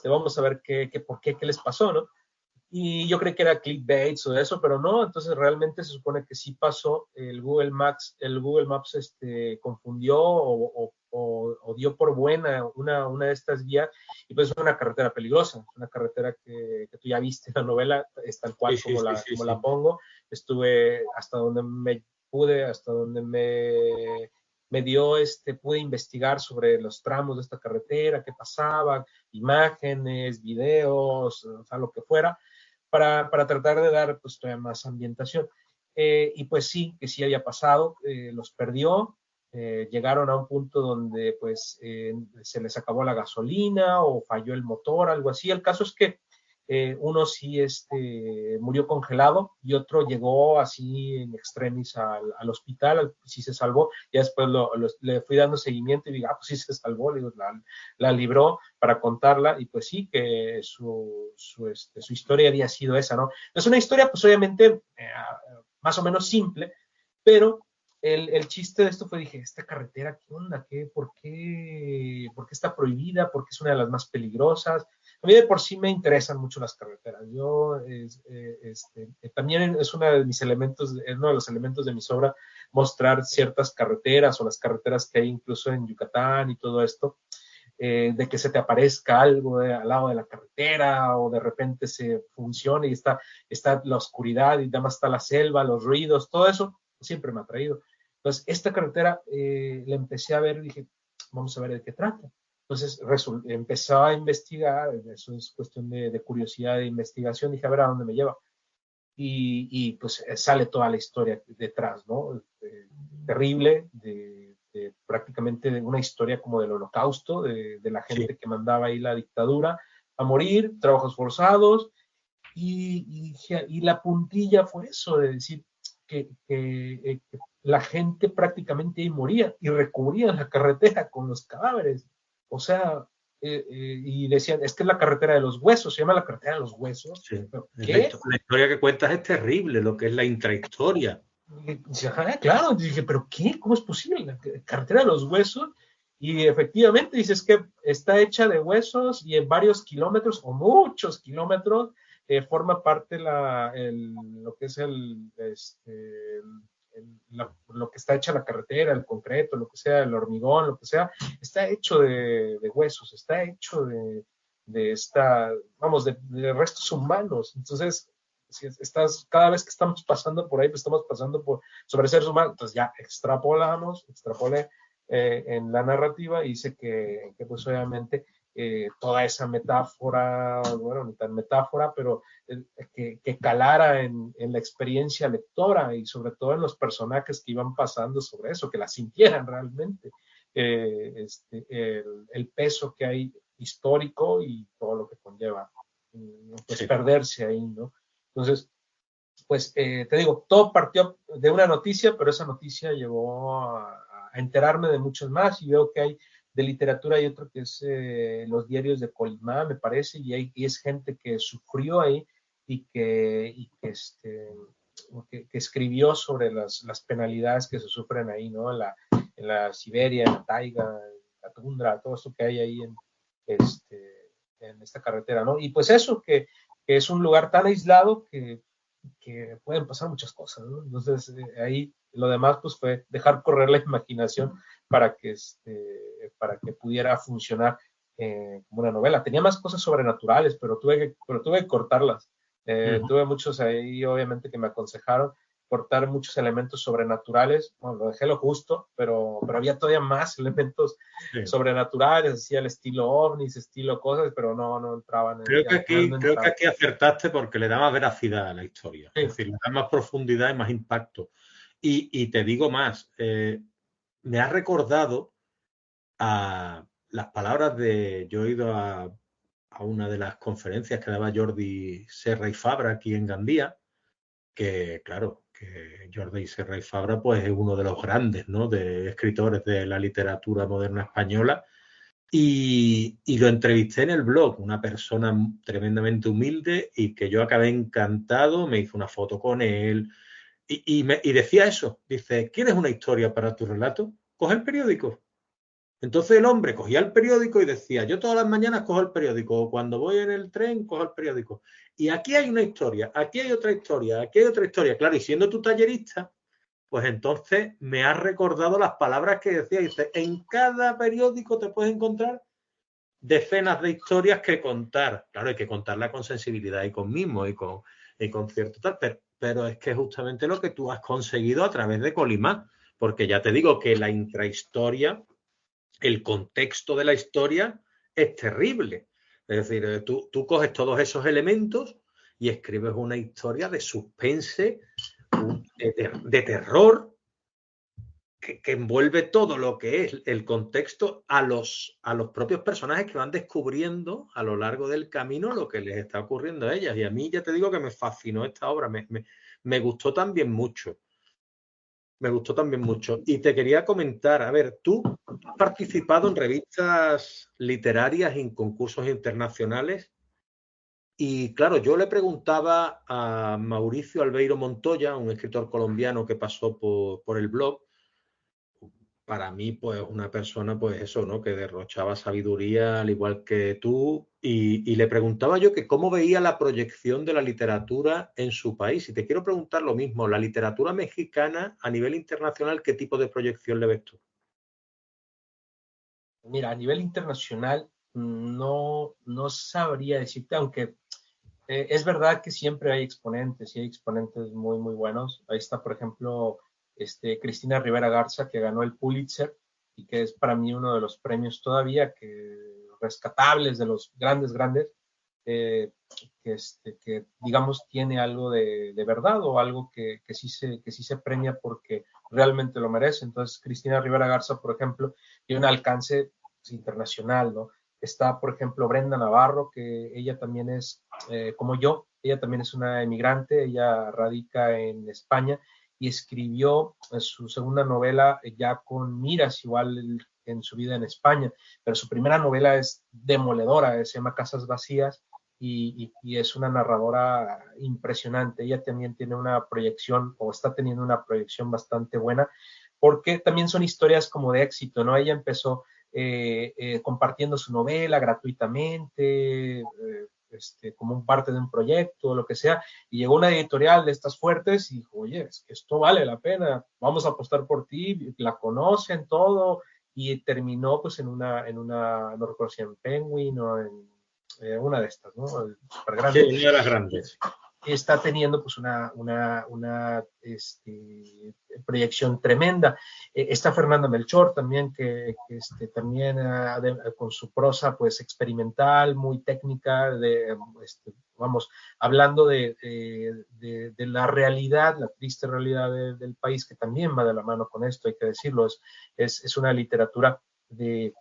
Speaker 2: vamos a ver por qué les pasó, ¿no? Y yo creí que era clickbait o eso, pero no, entonces realmente se supone que sí pasó. El Google Maps confundió o dio por buena una de estas vías, y pues es una carretera peligrosa, una carretera que tú ya viste en la novela, es tal
Speaker 1: Sí,
Speaker 2: cual
Speaker 1: sí,
Speaker 2: como
Speaker 1: sí,
Speaker 2: la,
Speaker 1: sí,
Speaker 2: como la
Speaker 1: sí.
Speaker 2: pongo. Estuve hasta donde pude, hasta donde me dio, pude investigar sobre los tramos de esta carretera, qué pasaba, imágenes, videos, o sea, lo que fuera, para tratar de dar pues todavía más ambientación. Y pues sí, que sí había pasado, los perdió, llegaron a un punto donde pues se les acabó la gasolina o falló el motor, algo así. El caso es que uno sí murió congelado y otro llegó así en extremis al hospital, sí se salvó. Ya después le fui dando seguimiento y digo, pues sí se salvó, digo, la libró para contarla y pues sí, que su historia había sido esa, ¿no? Es una historia pues obviamente más o menos simple, pero el chiste de esto fue, dije, esta carretera, ¿qué onda? ¿Por qué está prohibida? ¿Por qué es una de las más peligrosas? A mí de por sí me interesan mucho las carreteras. Yo, también es uno de mis elementos, es uno de los elementos de mi obra, mostrar ciertas carreteras o las carreteras que hay incluso en Yucatán y todo esto, de que se te aparezca algo al lado de la carretera o de repente se funcione y está la oscuridad y además está la selva, los ruidos, todo eso siempre me ha traído. Entonces, esta carretera la empecé a ver y dije, vamos a ver de qué trata. Entonces, empezó a investigar, eso es cuestión de curiosidad, de investigación, dije, a ver a dónde me lleva. Y pues sale toda la historia detrás, ¿no? Terrible, prácticamente de una historia como del holocausto, de la
Speaker 1: Sí.
Speaker 2: gente que mandaba ahí la dictadura a morir, trabajos forzados, y la puntilla fue eso, de decir que la gente prácticamente ahí moría y recubrían la carretera con los cadáveres. O sea, y decían, es que es la carretera de los huesos, se llama la carretera de los huesos.
Speaker 1: Sí.
Speaker 2: ¿Pero
Speaker 1: La,
Speaker 2: qué?
Speaker 1: la historia que cuentas es terrible, lo que es la intrahistoria.
Speaker 2: Dice, claro, dije, pero ¿qué? ¿Cómo es posible? La carretera de los huesos. Y efectivamente dices que está hecha de huesos y en varios kilómetros o muchos kilómetros forma parte lo que es lo que está hecha la carretera, el concreto, lo que sea, el hormigón, lo que sea, está hecho de huesos, está hecho vamos, de restos humanos. Entonces, si cada vez que estamos pasando por ahí, pues estamos pasando sobre seres humanos, entonces ya extrapolé en la narrativa y dice que pues obviamente toda esa metáfora, bueno, ni tan metáfora, pero que calara en la experiencia lectora y sobre todo en los personajes que iban pasando sobre eso, que la sintieran realmente, el peso que hay histórico y todo lo que conlleva, pues
Speaker 1: Sí.
Speaker 2: perderse ahí, ¿no? Entonces, pues te digo, todo partió de una noticia, pero esa noticia llevó a enterarme de muchos más y veo que hay de literatura, hay otro que es los diarios de Colima, me parece, y es gente que sufrió ahí y que escribió sobre las penalidades que se sufren ahí, ¿no? En la Siberia, en la taiga, en la tundra, todo esto que hay ahí en esta carretera, ¿no? Y pues eso, que es un lugar tan aislado que pueden pasar muchas cosas, ¿no? Entonces, ahí lo demás pues fue dejar correr la imaginación para que pudiera funcionar como una novela. Tenía más cosas sobrenaturales, pero tuve que cortarlas. Tuve muchos ahí, obviamente, que me aconsejaron cortar muchos elementos sobrenaturales. Bueno, lo dejé lo justo, pero había todavía más elementos
Speaker 1: Sí.
Speaker 2: sobrenaturales, así al estilo ovnis, estilo cosas, pero no entraban.
Speaker 1: Creo que aquí acertaste porque le da más veracidad a la historia.
Speaker 2: Sí.
Speaker 1: Es decir, le da más profundidad y más impacto. Y te digo más, me ha recordado a las palabras de... Yo he ido a una de las conferencias que daba Jordi Serra y Fabra aquí en Gandía, que claro, que Jordi Serra y Fabra pues es uno de los grandes, ¿no?, de escritores de la literatura moderna española. Y lo entrevisté en el blog, una persona tremendamente humilde y que yo acabé encantado, me hice una foto con él y decía eso, dice, ¿quieres una historia para tu relato? Coge el periódico. Entonces el hombre cogía el periódico y decía, yo todas las mañanas cojo el periódico, o cuando voy en el tren cojo el periódico. Y aquí hay una historia, aquí hay otra historia, aquí hay otra historia. Claro, y siendo tu tallerista, pues entonces me has recordado las palabras que decía. Dice, en cada periódico te puedes encontrar decenas de historias que contar. Claro, hay que contarla con sensibilidad y con mimo y con cierto tal, pero es que justamente lo que tú has conseguido a través de Colimá, porque ya te digo que la intrahistoria, el contexto de la historia es terrible. Es decir, tú coges todos esos elementos y escribes una historia de suspense, de terror, que envuelve todo lo que es el contexto a los propios personajes que van descubriendo a lo largo del camino lo que les está ocurriendo a ellas. Y a mí ya te digo que me fascinó esta obra, me gustó también mucho. Me gustó también mucho. Y te quería comentar, a ver, tú has participado en revistas literarias y en concursos internacionales. Y claro, yo le preguntaba a Mauricio Albeiro Montoya, un escritor colombiano que pasó por el blog, para mí, pues, una persona, pues eso, ¿no? Que derrochaba sabiduría al igual que tú. Y le preguntaba yo que cómo veía la proyección de la literatura en su país. Y te quiero preguntar lo mismo, la literatura mexicana a nivel internacional, ¿qué tipo de proyección le ves tú?
Speaker 2: Mira, a nivel internacional no sabría decirte, aunque es verdad que siempre hay exponentes y hay exponentes muy, muy buenos. Ahí está, por ejemplo, Cristina Rivera Garza, que ganó el Pulitzer y que es para mí uno de los premios todavía rescatables de los grandes, grandes, eh, que digamos tiene algo de verdad o algo que sí se premia porque realmente lo merece. Entonces, Cristina Rivera Garza, por ejemplo, tiene un alcance pues, internacional, ¿no? Está, por ejemplo, Brenda Navarro, que ella también es, como yo, ella también es una emigrante, ella radica en España y escribió su segunda novela ya con miras igual en su vida en España, pero su primera novela es demoledora, se llama Casas Vacías y es una narradora impresionante. Ella también tiene una proyección o está teniendo una proyección bastante buena porque también son historias como de éxito, ¿no? Ella empezó compartiendo su novela gratuitamente, como un parte de un proyecto o lo que sea, y llegó una editorial de estas fuertes y dijo, oye, es que esto vale la pena, vamos a apostar por ti, la conocen todo, y terminó pues no recuerdo si en Penguin o en una de estas, ¿no? Súper
Speaker 1: Sí,
Speaker 2: grande.
Speaker 1: una de las grandes.
Speaker 2: Está teniendo pues proyección tremenda. Está Fernanda Melchor también, también con su prosa pues experimental, muy técnica, vamos, hablando de la realidad, la triste realidad del país, que también va de la mano con esto, hay que decirlo, es una literatura que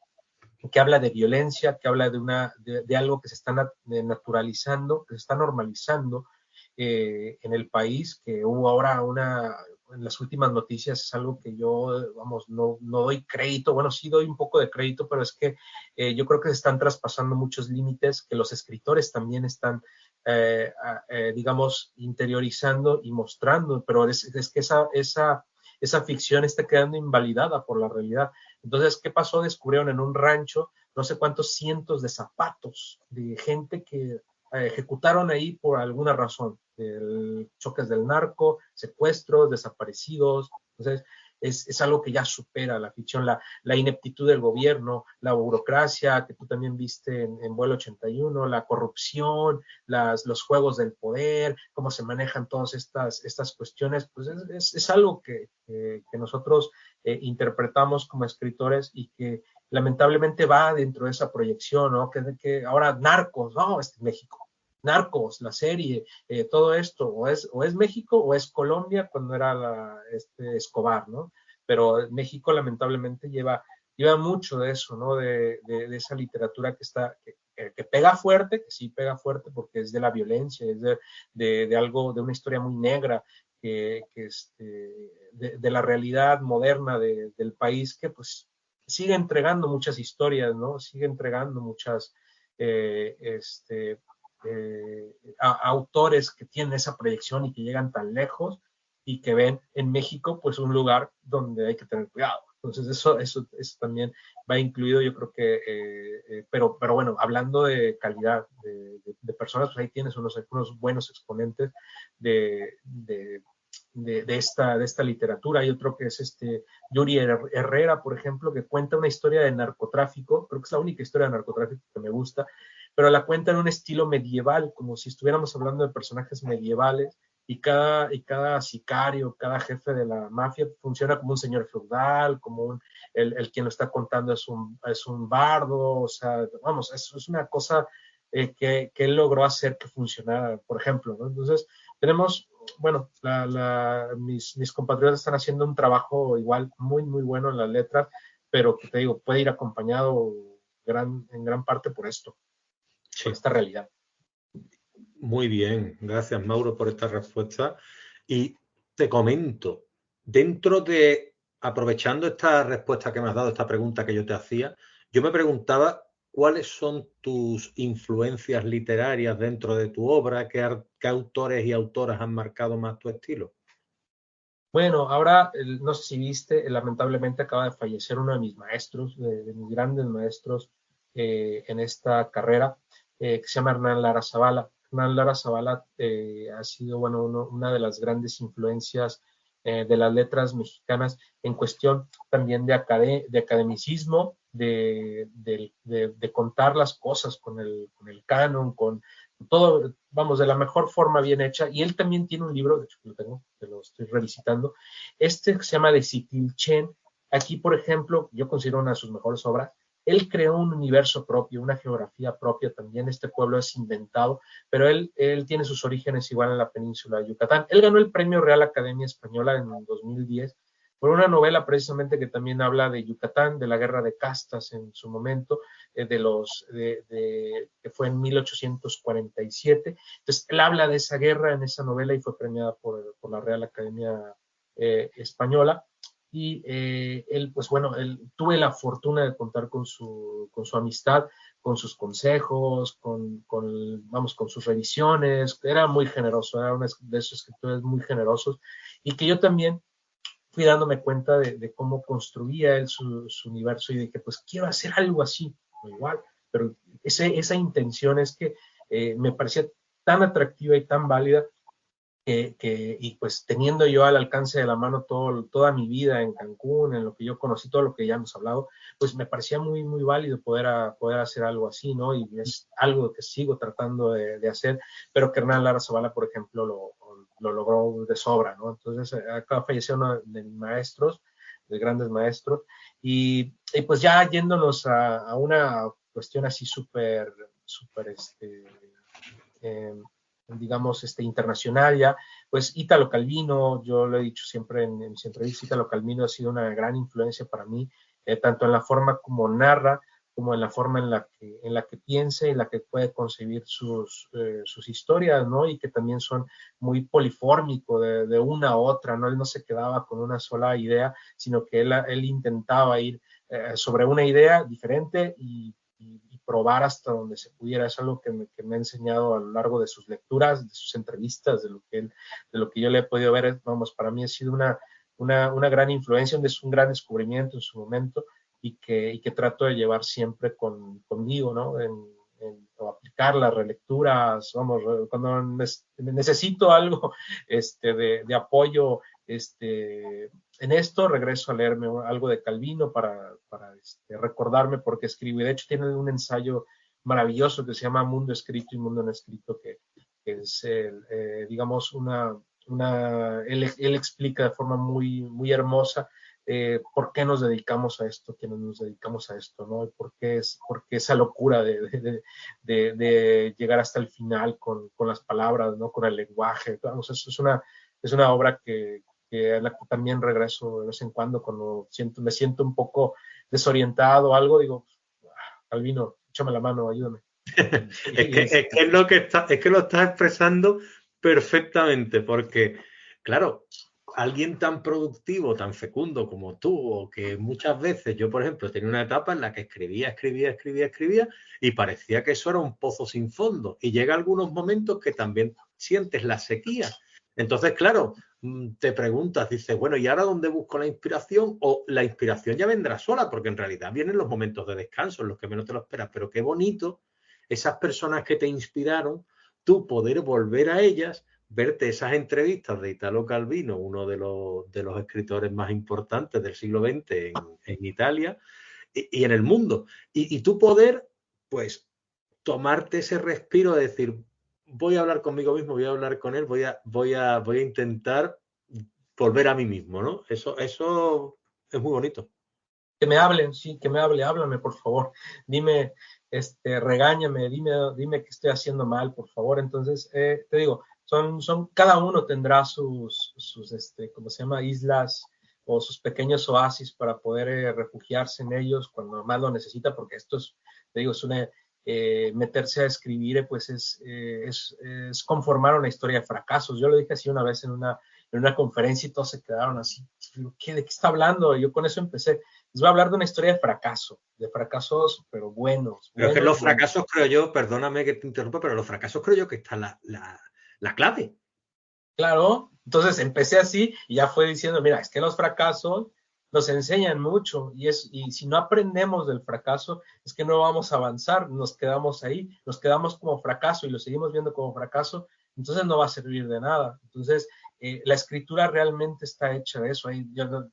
Speaker 2: habla de violencia, que habla de algo que se está naturalizando, que se está normalizando en el país, que hubo ahora en las últimas noticias es algo que yo, vamos, no doy crédito, bueno, sí doy un poco de crédito, pero es que yo creo que se están traspasando muchos límites, que los escritores también están, digamos, interiorizando y mostrando, pero es que esa ficción está quedando invalidada por la realidad. Entonces, ¿qué pasó? Descubrieron en un rancho no sé cuántos cientos de zapatos de gente que ejecutaron ahí por alguna razón, choques del narco, secuestros, desaparecidos. Entonces, es algo que ya supera la ficción, la ineptitud del gobierno, la burocracia que tú también viste en Vuelo 81, la corrupción, los juegos del poder, cómo se manejan todas estas cuestiones, pues es algo que nosotros interpretamos como escritores y que lamentablemente va dentro de esa proyección, ¿no? Que ahora Narcos, ¿no? México. Narcos, la serie, todo esto, o es México o es Colombia cuando era Escobar, ¿no? Pero México lamentablemente lleva mucho de eso, ¿no? De esa literatura que pega fuerte, que sí pega fuerte porque es de la violencia, es de algo, de una historia muy negra, de la realidad moderna del país que pues sigue entregando muchas historias, ¿no? Sigue entregando muchas eh, este, autores que tienen esa proyección y que llegan tan lejos y que ven en México pues un lugar donde hay que tener cuidado. Entonces eso también va incluido, yo creo que, pero bueno, hablando de calidad de personas, pues ahí tienes unos buenos exponentes de esta literatura. Hay otro que es Yuri Herrera, por ejemplo, que cuenta una historia de narcotráfico, creo que es la única historia de narcotráfico que me gusta, pero la cuenta en un estilo medieval, como si estuviéramos hablando de personajes medievales, y cada sicario, cada jefe de la mafia funciona como un señor feudal, como el quien lo está contando es un bardo, o sea, vamos, es una cosa que él logró hacer que funcionara, por ejemplo, ¿no? Entonces, tenemos, bueno, mis compatriotas están haciendo un trabajo igual muy, muy bueno en las letras, pero que te digo, puede ir acompañado en gran parte por esto, por
Speaker 1: Sí.
Speaker 2: esta realidad.
Speaker 1: Muy bien, gracias Mauro por esta respuesta. Y te comento, dentro de, aprovechando esta respuesta que me has dado, esta pregunta que yo te hacía, yo me preguntaba cuáles son tus influencias literarias dentro de tu obra, qué autores y autoras han marcado más tu estilo.
Speaker 2: Bueno, ahora no sé si viste, lamentablemente acaba de fallecer uno de mis maestros, de mis grandes maestros en esta carrera, que se llama Hernán Lara Zavala. Hernán Lara Zavala ha sido, bueno, una de las grandes influencias de las letras mexicanas en cuestión también de academicismo, de contar las cosas con el canon, con todo, vamos, de la mejor forma bien hecha. Y él también tiene un libro, de hecho lo tengo, que lo estoy revisitando, se llama de Citilchen. Aquí, por ejemplo, yo considero una de sus mejores obras. Él creó un universo propio, una geografía propia también. Este pueblo es inventado, pero él tiene sus orígenes igual en la península de Yucatán. Él ganó el Premio Real Academia Española en 2010 por una novela precisamente que también habla de Yucatán, de la guerra de castas en su momento, que fue en 1847. Entonces, él habla de esa guerra en esa novela y fue premiada por la Real Academia Española. Y él, pues bueno, tuve la fortuna de contar con su amistad, con sus consejos, vamos, con sus revisiones. Era muy generoso, era uno de esos escritores muy generosos, y que yo también fui dándome cuenta de cómo construía él su universo, y de que pues quiero hacer algo así, igual, pero esa intención es que me parecía tan atractiva y tan válida, y pues teniendo yo al alcance de la mano toda mi vida en Cancún, en lo que yo conocí, todo lo que ya hemos hablado, pues me parecía muy, muy válido poder hacer algo así, ¿no? Y es algo que sigo tratando de hacer, pero que Hernán Lara Zavala, por ejemplo, lo logró de sobra, ¿no? Entonces, acá falleció uno de mis maestros, de grandes maestros, y pues ya yéndonos a una cuestión así súper, súper, eh, digamos, internacional ya, pues Ítalo Calvino, yo lo he dicho siempre en mis entrevistas, Ítalo Calvino ha sido una gran influencia para mí, tanto en la forma como narra, como en la forma en la que piensa y en la que puede concebir sus historias, ¿no? Y que también son muy polifórmico de una a otra, ¿no? Él no se quedaba con una sola idea, sino que él intentaba ir sobre una idea diferente y probar hasta donde se pudiera. Es algo que me ha enseñado a lo largo de sus lecturas, de sus entrevistas, de lo que yo le he podido ver. Vamos, para mí ha sido una gran influencia, es un gran descubrimiento en su momento, y que trato de llevar siempre conmigo, ¿no? O aplicar las relecturas, vamos, cuando necesito algo de apoyo en esto, regreso a leerme algo de Calvino para recordarme por qué escribo. Y de hecho tiene un ensayo maravilloso que se llama Mundo Escrito y Mundo No Escrito, que es, digamos, él explica de forma muy, muy hermosa por qué nos dedicamos a esto, quienes nos dedicamos a esto, ¿no? Y por qué esa locura de llegar hasta el final con las palabras, ¿no? Con el lenguaje. Vamos, eso es una obra a la que también regreso de vez en cuando me siento un poco desorientado o algo, digo, Calvino, échame la mano, ayúdame.
Speaker 1: Es que lo estás expresando perfectamente, porque, claro, alguien tan productivo, tan fecundo como tú, o que muchas veces yo, por ejemplo, tenía una etapa en la que escribía, y parecía que eso era un pozo sin fondo. Y llega algunos momentos que también sientes la sequía. Entonces, claro, te preguntas, dices, bueno, ¿y ahora dónde busco la inspiración? O la inspiración ya vendrá sola, porque en realidad vienen los momentos de descanso, en los que menos te lo esperas. Pero qué bonito esas personas que te inspiraron, tú poder volver a ellas verte esas entrevistas de Italo Calvino, uno de los escritores más importantes del siglo XX en Italia y en el mundo. Y tú poder, pues, tomarte ese respiro de decir, voy a hablar conmigo mismo, voy a hablar con él, voy a intentar volver a mí mismo, ¿no? Eso es muy bonito.
Speaker 2: Que me hablen, sí, que me hable, háblame, por favor. Dime, regáñame, dime que estoy haciendo mal, por favor. Entonces, te digo, cada uno tendrá sus, ¿cómo se llama? Islas o sus pequeños oasis para poder refugiarse en ellos cuando más lo necesita, porque esto es, te digo, es una, meterse a escribir, pues es conformar una historia de fracasos. Yo lo dije así una vez en una conferencia y todos se quedaron así, ¿de qué está hablando? Y yo con eso empecé. Les voy a hablar de una historia de fracaso, de fracasos, pero buenos.
Speaker 1: Pero es que
Speaker 2: buenos,
Speaker 1: los
Speaker 2: buenos.
Speaker 1: fracasos, creo yo, perdóname que te interrumpa, pero los fracasos creo yo que está la clave.
Speaker 2: Claro, entonces empecé así y ya fue diciendo, mira, es que los fracasos nos enseñan mucho y si no aprendemos del fracaso, es que no vamos a avanzar, nos quedamos ahí, nos quedamos como fracaso y lo seguimos viendo como fracaso, entonces no va a servir de nada. Entonces, la escritura realmente está hecha de eso. Yo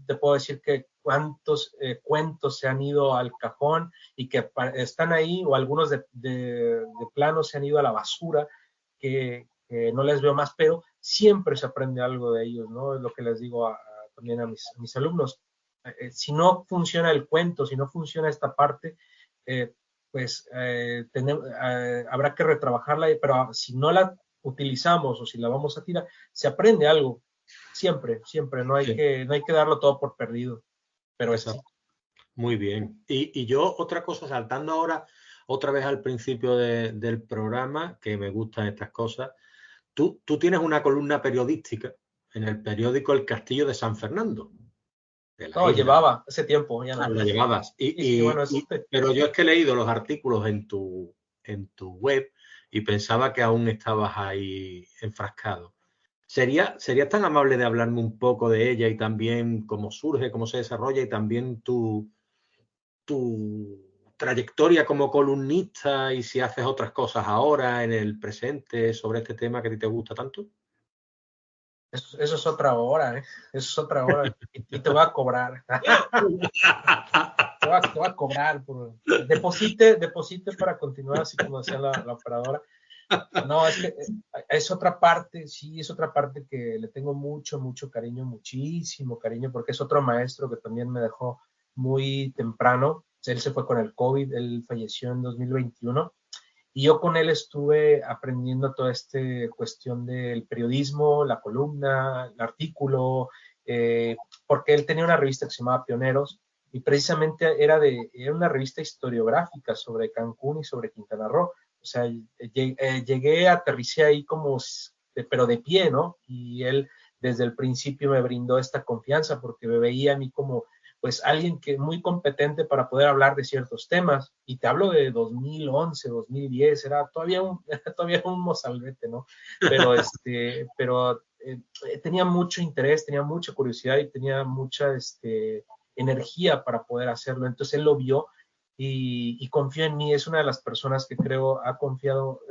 Speaker 2: te puedo decir que cuántos cuentos se han ido al cajón y que están ahí, o algunos de plano se han ido a la basura, que no les veo más, pero siempre se aprende algo de ellos, ¿no? Es lo que les digo también a mis alumnos. Si no funciona el cuento, si no funciona esta parte, pues habrá que retrabajarla, pero si no la utilizamos o si la vamos a tirar, se aprende algo, siempre, siempre,
Speaker 1: Sí,
Speaker 2: no hay que darlo todo por perdido, pero es así.
Speaker 1: exacto. Muy bien. Y yo otra cosa, saltando ahora otra vez al principio del programa, que me gustan estas cosas, tú tienes una columna periodística en el periódico El Castillo de San Fernando, de la
Speaker 2: No,
Speaker 1: isla.
Speaker 2: llevaba ese tiempo, ya
Speaker 1: Ah,
Speaker 2: no.
Speaker 1: la llevabas.
Speaker 2: Y sí, bueno,
Speaker 1: Pero yo es que he leído los artículos en tu web y pensaba que aún estabas ahí enfrascado. ¿Serías tan amable de hablarme un poco de ella y también cómo surge, cómo se desarrolla y también tu trayectoria como columnista y si haces otras cosas ahora en el presente sobre este tema que a ti te gusta tanto?
Speaker 2: eso es otra hora, ¿eh? Eso es otra hora. Y te voy a cobrar. Te voy a cobrar. Deposite para continuar, así como decía la operadora. No, es que es otra parte, sí, es otra parte que le tengo mucho, mucho cariño, muchísimo cariño, porque es otro maestro que también me dejó muy temprano. Él se fue con el COVID, él falleció en 2021. Y yo con él estuve aprendiendo toda esta cuestión del periodismo, la columna, el artículo, porque él tenía una revista que se llamaba Pioneros y precisamente era una revista historiográfica sobre Cancún y sobre Quintana Roo. O sea, llegué, aterricé ahí como, pero de pie, ¿no? Y él desde el principio me brindó esta confianza porque me veía a mí como pues alguien que muy competente para poder hablar de ciertos temas. Y te hablo de 2011, 2010, todavía un mozalbete, ¿no? Pero, tenía mucho interés, tenía mucha curiosidad y tenía mucha energía para poder hacerlo. Entonces él lo vio y confió en mí. Es una de las personas que creo ha confiado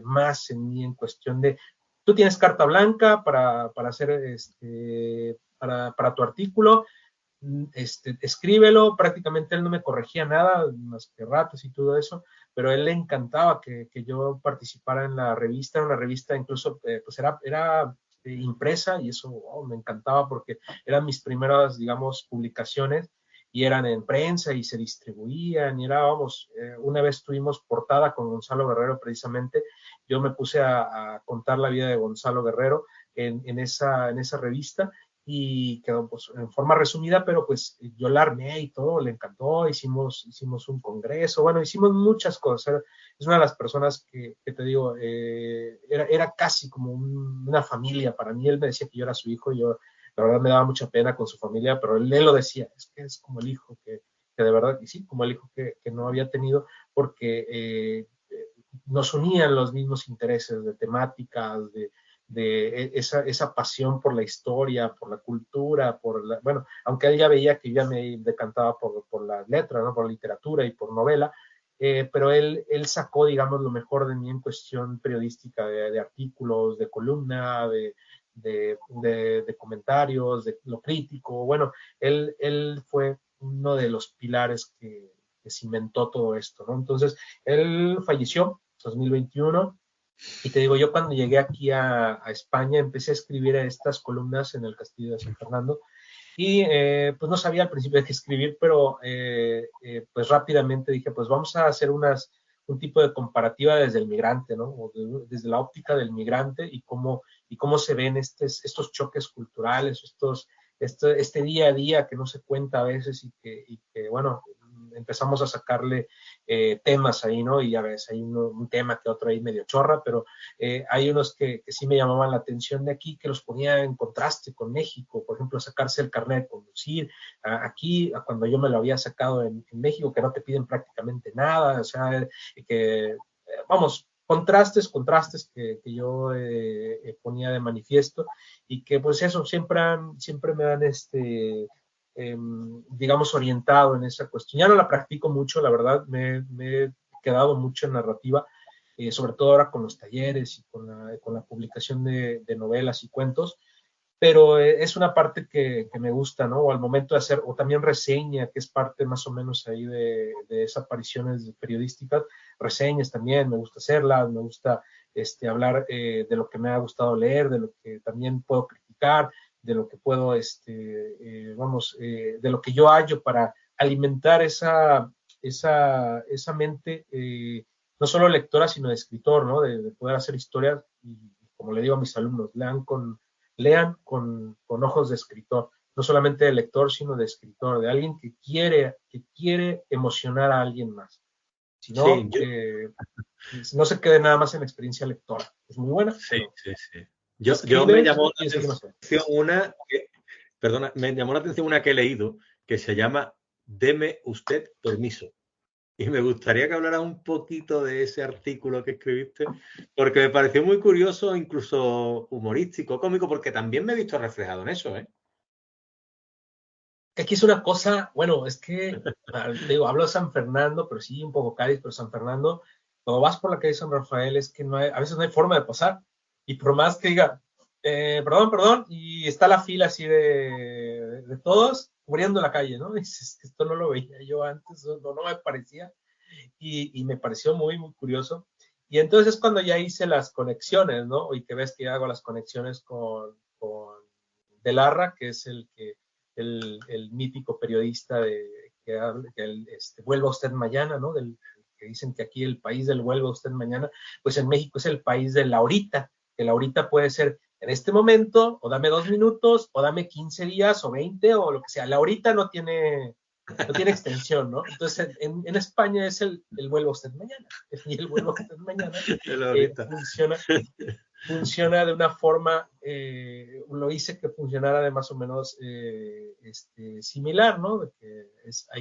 Speaker 2: más en mí en cuestión de, tú tienes carta blanca para hacer para tu artículo, escríbelo. Prácticamente él no me corregía nada, más que ratos y todo eso, pero a él le encantaba que yo participara en la revista. Era una revista incluso, pues era impresa, y eso me encantaba porque eran mis primeras, digamos, publicaciones y eran en prensa y se distribuían y era, vamos, una vez tuvimos portada con Gonzalo Guerrero precisamente. Yo me puse a contar la vida de Gonzalo Guerrero en esa revista y quedó pues en forma resumida, pero pues yo la armé y todo, le encantó. Hicimos un congreso, bueno, hicimos muchas cosas. Es una de las personas que te digo, era casi como una familia para mí. Él me decía que yo era su hijo y yo, la verdad, me daba mucha pena con su familia, pero él lo decía, es que es como el hijo que de verdad, y sí, como el hijo que no había tenido, porque nos unían los mismos intereses de temáticas, de esa pasión por la historia, por la cultura, bueno, aunque él ya veía que yo ya me decantaba por las letras, ¿no? Por literatura y por novela, pero él sacó, digamos, lo mejor de mí en cuestión periodística, de artículos, de columna, de comentarios, de lo crítico. Bueno, él fue uno de los pilares que cimentó todo esto, ¿no? Entonces, él falleció en 2021. Y te digo, yo cuando llegué aquí a España empecé a escribir estas columnas en el Castillo de San Fernando y pues no sabía al principio de qué escribir, pero pues rápidamente dije, pues vamos a hacer un tipo de comparativa desde el migrante, ¿no? Desde la óptica del migrante y cómo se ven estos choques culturales, este día a día que no se cuenta a veces y que bueno, empezamos a sacarle temas ahí, ¿no? Y a veces hay un tema que otro ahí medio chorra, pero hay unos que sí me llamaban la atención de aquí, que los ponía en contraste con México, por ejemplo, sacarse el carnet de conducir, aquí, cuando yo me lo había sacado en México, que no te piden prácticamente nada, o sea, vamos, contrastes que yo ponía de manifiesto y que pues eso, siempre me han digamos, orientado en esa cuestión. Ya no la practico mucho, la verdad, me he quedado mucho en narrativa, sobre todo ahora con los talleres y con la publicación de novelas y cuentos, pero es una parte que me gusta, ¿no? O al momento de hacer, o también reseña, que es parte más o menos ahí de esas apariciones periodísticas, reseñas también, me gusta hacerlas, me gusta hablar de lo que me ha gustado leer, de lo que también puedo criticar, de lo que puedo, de lo que yo hallo para alimentar esa mente, no solo lectora, sino de escritor, ¿no? De poder hacer historias y, como le digo a mis alumnos, lean con ojos de escritor, no solamente de lector, sino de escritor, de alguien que quiere emocionar a alguien más. Si
Speaker 1: Sí,
Speaker 2: no, no se quede nada más en la experiencia lectora. Es muy buena,
Speaker 1: sí,
Speaker 2: pero
Speaker 1: sí, sí. Yo me
Speaker 2: escribes
Speaker 1: llamó
Speaker 2: y
Speaker 1: la
Speaker 2: tienes que emocionar.
Speaker 1: atención perdona, me llamó la atención una que he leído que se llama Deme usted permiso. Y me gustaría que hablara un poquito de ese artículo que escribiste, porque me pareció muy curioso, incluso humorístico, cómico, porque también me he visto reflejado en eso, ¿eh?
Speaker 2: Aquí es una cosa, bueno, es que, te digo, hablo de San Fernando, pero sí un poco Cádiz, pero San Fernando, cuando vas por la calle San Rafael es que a veces no hay forma de pasar. Y por más que diga, perdón, y está la fila así de todos cubriendo la calle, ¿no? Y dices, esto no lo veía yo antes, no me parecía. Y me pareció muy, muy curioso. Y entonces es cuando ya hice las conexiones, ¿no? Y que ves que hago las conexiones con De Larra, que es el mítico periodista vuelva usted mañana, ¿no? Que dicen que aquí el país del vuelva usted mañana, pues en México es el país del ahorita, que el ahorita puede ser en este momento, o dame 2 minutos, o dame 15 días, o 20, o lo que sea. La ahorita no tiene extensión, ¿no? Entonces, en España es el vuelva usted mañana. Y el vuelva usted mañana
Speaker 1: Ahorita.
Speaker 2: funciona de una forma, lo hice que funcionara de más o menos similar, ¿no? De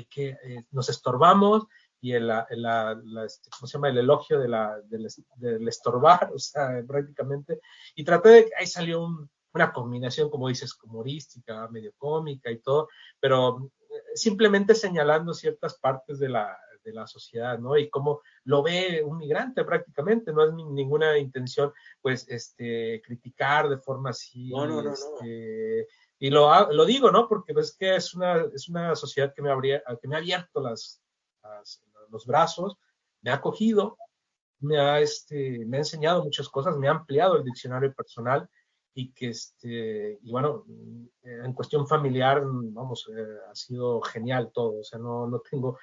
Speaker 2: que nos estorbamos y ¿cómo se llama? El elogio del estorbar, o sea, prácticamente. Y traté ahí salió una combinación, como dices, humorística, medio cómica y todo, pero simplemente señalando ciertas partes de la sociedad, ¿no? Y cómo lo ve un migrante prácticamente, no es ninguna intención, pues, criticar de forma
Speaker 1: No, no,
Speaker 2: así,
Speaker 1: no, no.
Speaker 2: y lo digo, ¿no? Porque ves que es una sociedad que me ha abierto los brazos, me ha acogido, me ha enseñado muchas cosas, me ha ampliado el diccionario personal y y bueno, en cuestión familiar, vamos, ha sido genial todo, o sea, no tengo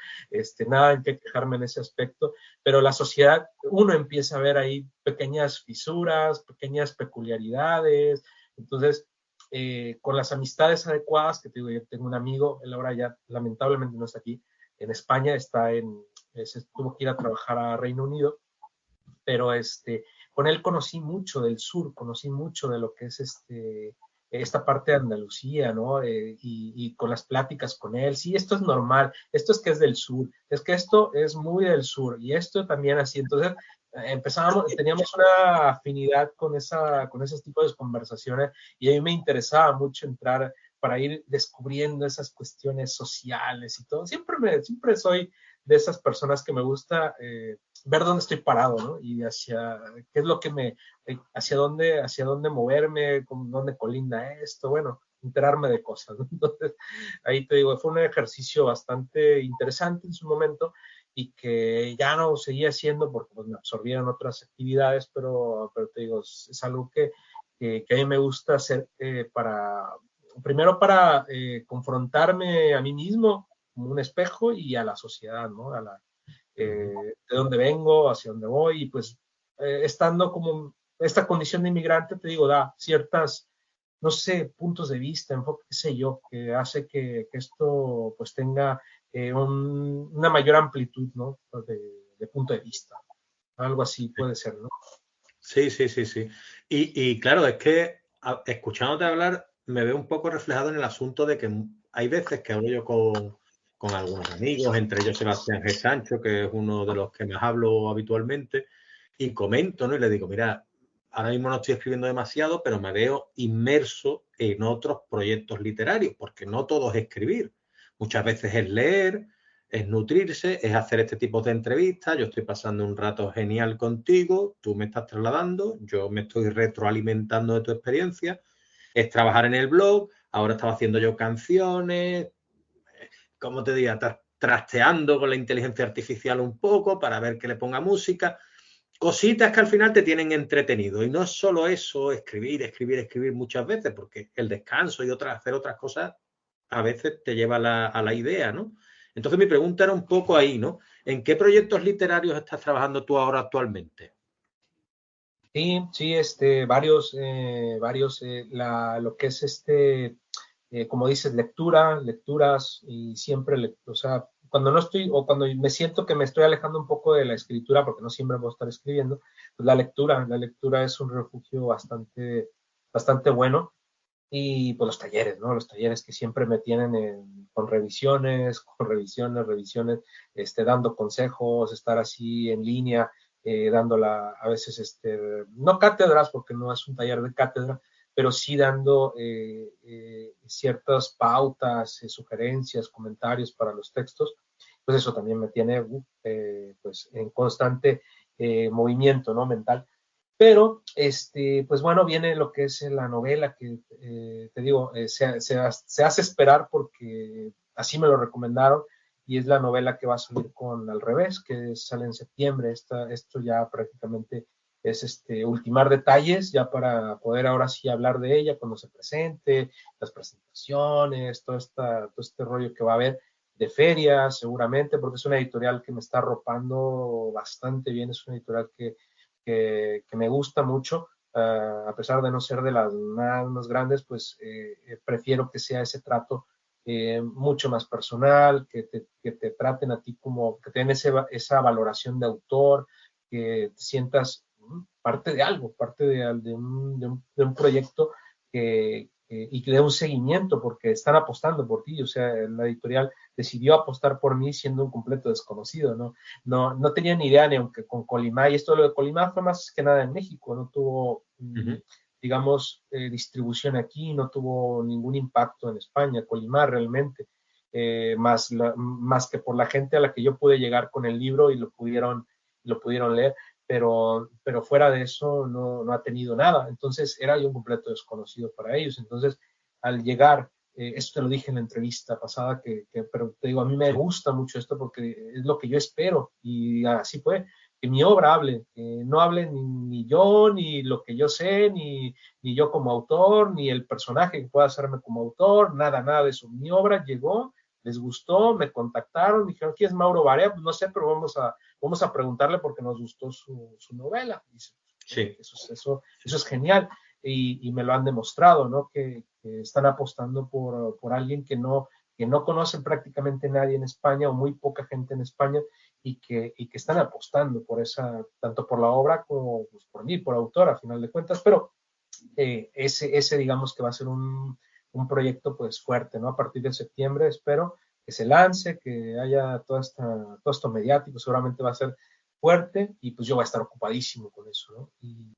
Speaker 2: nada en qué quejarme en ese aspecto, pero la sociedad, uno empieza a ver ahí pequeñas fisuras, pequeñas peculiaridades, entonces, con las amistades adecuadas, que te digo, yo tengo un amigo, él ahora ya lamentablemente no está aquí, en España, tuvo que ir a trabajar a Reino Unido, pero con él conocí mucho del sur, conocí mucho de lo que es esta parte de Andalucía, ¿no? Y con las pláticas con él, sí, esto es normal, esto es que es del sur, es que esto es muy del sur, y esto también así, entonces teníamos una afinidad con esos tipos de conversaciones, y a mí me interesaba mucho entrar para ir descubriendo esas cuestiones sociales y todo. Siempre soy de esas personas que me gusta ver dónde estoy parado, ¿no? Y hacia qué es lo que hacia dónde moverme, con dónde colinda esto, bueno, enterarme de cosas, ¿no? Entonces, ahí te digo, fue un ejercicio bastante interesante en su momento y que ya no seguía haciendo porque pues, me absorbieron otras actividades, pero te digo, es algo que a mí me gusta hacer primero para confrontarme a mí mismo como un espejo y a la sociedad, ¿no? De dónde vengo, hacia dónde voy, y pues estando como esta condición de inmigrante, te digo, da ciertas, no sé, puntos de vista, enfoque, qué sé yo, que hace que esto pues tenga una mayor amplitud, ¿no? De punto de vista. Algo así puede ser, ¿no?
Speaker 1: Sí, sí, sí, sí. Y claro, es que escuchándote hablar me veo un poco reflejado en el asunto de que hay veces que hablo yo con algunos amigos, entre ellos Sebastián G. Sancho, que es uno de los que más hablo habitualmente, y comento, ¿no? Y le digo, mira, ahora mismo no estoy escribiendo demasiado, pero me veo inmerso en otros proyectos literarios, porque no todo es escribir. Muchas veces es leer, es nutrirse, es hacer este tipo de entrevistas. Yo estoy pasando un rato genial contigo, tú me estás trasladando, yo me estoy retroalimentando de tu experiencia, es trabajar en el blog, ahora estaba haciendo yo canciones, ¿cómo te diría? Trasteando con la inteligencia artificial un poco para ver que le ponga música. Cositas que al final te tienen entretenido. Y no es solo eso, escribir, escribir, escribir muchas veces, porque el descanso y hacer otras cosas a veces te lleva a la idea, ¿no? Entonces mi pregunta era un poco ahí, ¿no? ¿En qué proyectos literarios estás trabajando tú ahora actualmente?
Speaker 2: Sí, sí, varios, lo que es como dices, lecturas y siempre, o sea, cuando no estoy o cuando me siento que me estoy alejando un poco de la escritura, porque no siempre voy a estar escribiendo, pues la lectura es un refugio bastante bueno. Y pues los talleres, ¿no? Los talleres que siempre me tienen con revisiones, dando consejos, estar así en línea, dándola a veces, no cátedras, porque no es un taller de cátedra, pero sí dando ciertas pautas, sugerencias, comentarios para los textos. Pues eso también me tiene pues en constante movimiento, ¿no? Mental. Pero, pues bueno, viene lo que es la novela que, te digo, se hace esperar porque así me lo recomendaron y es la novela que va a salir con Al Revés, que sale en septiembre. Esto ya prácticamente es ultimar detalles ya para poder ahora sí hablar de ella cuando se presente, las presentaciones, todo este rollo que va a haber de feria seguramente, porque es una editorial que me está arropando bastante bien, es una editorial que me gusta mucho, a pesar de no ser de las más grandes, pues prefiero que sea ese trato mucho más personal, que te traten a ti como, que te den esa valoración de autor, que te sientas parte de algo, parte de un proyecto y que dé un seguimiento porque están apostando por ti. O sea, la editorial decidió apostar por mí siendo un completo desconocido, ¿no? No tenía ni idea ni aunque con Colimá, y esto lo de Colimá fue más que nada en México, no tuvo, digamos, distribución aquí, no tuvo ningún impacto en España, Colimá realmente, más que por la gente a la que yo pude llegar con el libro y lo pudieron leer, pero fuera de eso no ha tenido nada, entonces era yo un completo desconocido para ellos, entonces al llegar esto te lo dije en la entrevista pasada, pero te digo, a mí me
Speaker 1: Sí.
Speaker 2: gusta mucho esto porque es lo que yo espero y así fue, que mi obra hable, que no hable ni yo, ni lo que yo sé, ni yo como autor, ni el personaje que pueda hacerme como autor, nada de eso. Mi obra llegó, les gustó, me contactaron, me dijeron, ¿quién es Mauro Barea? Pues no sé, pero vamos a preguntarle porque nos gustó su novela. Dice,
Speaker 1: Sí.
Speaker 2: eso es genial y me lo han demostrado, ¿no? Que están apostando por alguien que no conoce prácticamente nadie en España o muy poca gente en España y que están apostando por tanto por la obra como pues, por mí, por autor, a final de cuentas, pero ese digamos que va a ser un proyecto pues fuerte, ¿no? A partir de septiembre espero que se lance, que haya todo esto mediático, seguramente va a ser fuerte y pues yo voy a estar ocupadísimo con eso, ¿no? Y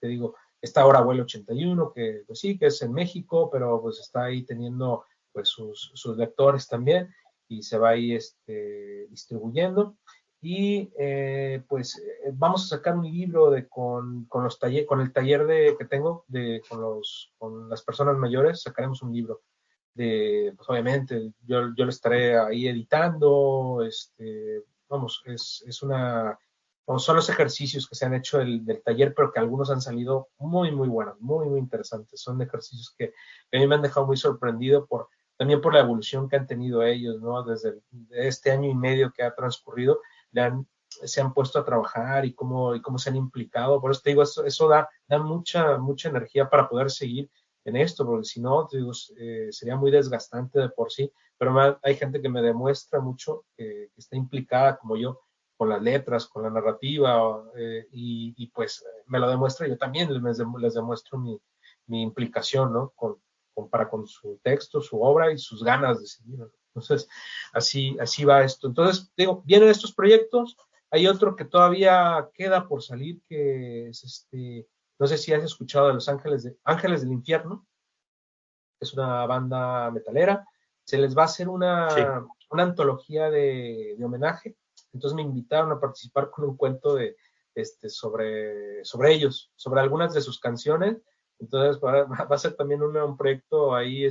Speaker 2: te digo, está ahora Vuelo 81, que pues sí, que es en México, pero pues está ahí teniendo pues sus lectores también. y se va ahí distribuyendo. Y pues vamos a sacar un libro con el taller que tengo con las personas mayores, sacaremos un libro pues obviamente, yo lo estaré ahí editando, vamos, vamos, son los ejercicios que se han hecho del taller, pero que algunos han salido muy, muy buenos, muy, muy interesantes. Son ejercicios que a mí me han dejado muy sorprendido también por la evolución que han tenido ellos, ¿no? Desde este año y medio que ha transcurrido, se han puesto a trabajar y cómo se han implicado. Por eso te digo, eso da mucha, mucha energía para poder seguir en esto, porque si no, digo, sería muy desgastante de por sí, pero hay gente que me demuestra mucho que está implicada como yo con las letras, con la narrativa, y pues me lo demuestra, yo también les demuestro mi implicación, ¿no? Para con su texto, su obra y sus ganas de seguir, ¿no? Entonces, así va esto. Entonces, digo, vienen estos proyectos, hay otro que todavía queda por salir, que es no sé si has escuchado de Los Ángeles del Infierno, es una banda metalera. Se les va a hacer
Speaker 1: Sí.
Speaker 2: una antología de homenaje. Entonces me invitaron a participar con un cuento sobre ellos, sobre algunas de sus canciones. Entonces va a ser también un proyecto ahí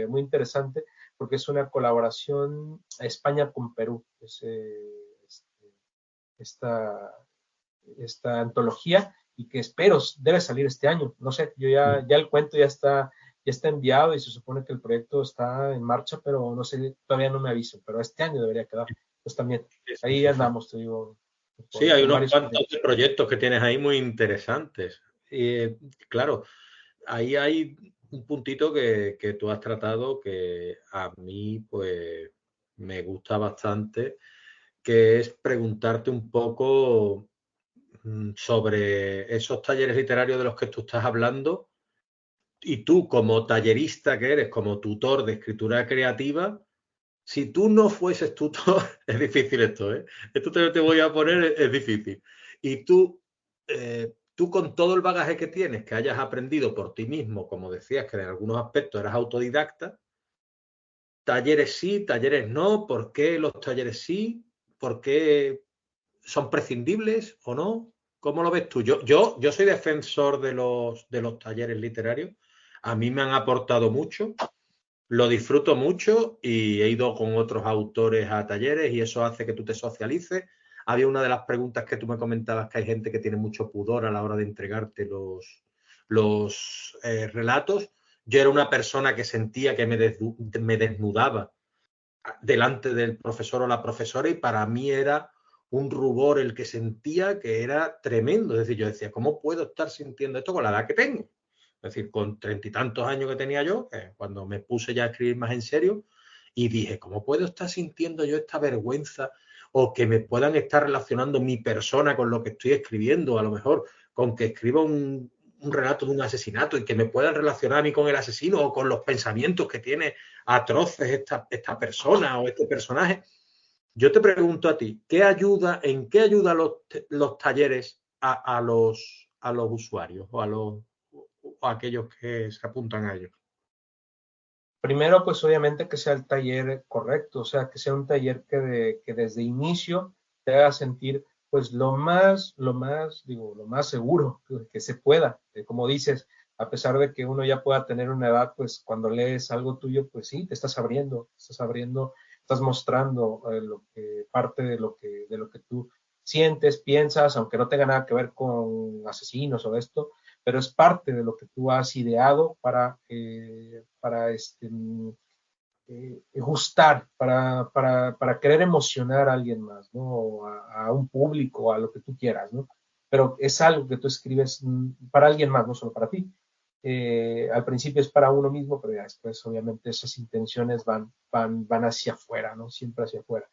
Speaker 2: muy interesante porque es una colaboración a España con Perú. Esta, esta antología y que espero debe salir este año. No sé, yo ya el cuento ya está enviado y se supone que el proyecto está en marcha, pero no sé, todavía no me aviso, pero este año debería quedar. Pues también,
Speaker 1: Sí, sí,
Speaker 2: ahí
Speaker 1: sí, sí.
Speaker 2: andamos, te digo,
Speaker 1: Sí, hay
Speaker 2: con
Speaker 1: unos
Speaker 2: varios
Speaker 1: cuantos
Speaker 2: proyectos.
Speaker 1: proyectos que tienes ahí muy interesantes. Y claro, ahí hay un puntito que tú has tratado que a mí pues me gusta bastante, que es preguntarte un poco sobre esos talleres literarios de los que tú estás hablando y tú como tallerista que eres, como tutor de escritura creativa, si tú no fueses tutor, es difícil esto, ¿eh? Esto te voy a poner, es difícil. Y tú con todo el bagaje que tienes, que hayas aprendido por ti mismo, como decías, que en algunos aspectos eras autodidacta, talleres sí, talleres no, ¿por qué los talleres sí? ¿Por qué son prescindibles o no? ¿Cómo lo ves tú? Yo soy defensor de los talleres literarios. A mí me han aportado mucho. Lo disfruto mucho y he ido con otros autores a talleres y eso hace que tú te socialices. Había una de las preguntas que tú me comentabas que hay gente que tiene mucho pudor a la hora de entregarte los relatos. Yo era una persona que sentía que me desnudaba delante del profesor o la profesora y para mí era un rubor el que sentía que era tremendo. Es decir, yo decía, ¿cómo puedo estar sintiendo esto con la edad que tengo? Es decir, con 30 y tantos años que tenía yo, cuando me puse ya a escribir más en serio, y dije, ¿cómo puedo estar sintiendo yo esta vergüenza o que me puedan estar relacionando mi persona con lo que estoy escribiendo? A lo mejor con que escriba un relato de un asesinato y que me puedan relacionar a mí con el asesino o con los pensamientos que tiene atroces esta persona o este personaje. Yo te pregunto a ti, ¿en qué ayuda los talleres a los usuarios o a aquellos que se apuntan a ellos?
Speaker 2: Primero, pues obviamente que sea el taller correcto, o sea, que sea un taller que desde inicio te haga sentir pues lo más seguro que se pueda. Como dices, a pesar de que uno ya pueda tener una edad, pues cuando lees algo tuyo, pues sí, te estás abriendo, estás mostrando parte de lo que tú sientes, piensas, aunque no tenga nada que ver con asesinos o esto, pero es parte de lo que tú has ideado para gustar, para querer emocionar a alguien más, ¿no? O a un público, a lo que tú quieras, ¿no? Pero es algo que tú escribes para alguien más, no solo para ti. Al principio es para uno mismo, pero ya después obviamente esas intenciones van hacia afuera, ¿no? Siempre hacia afuera.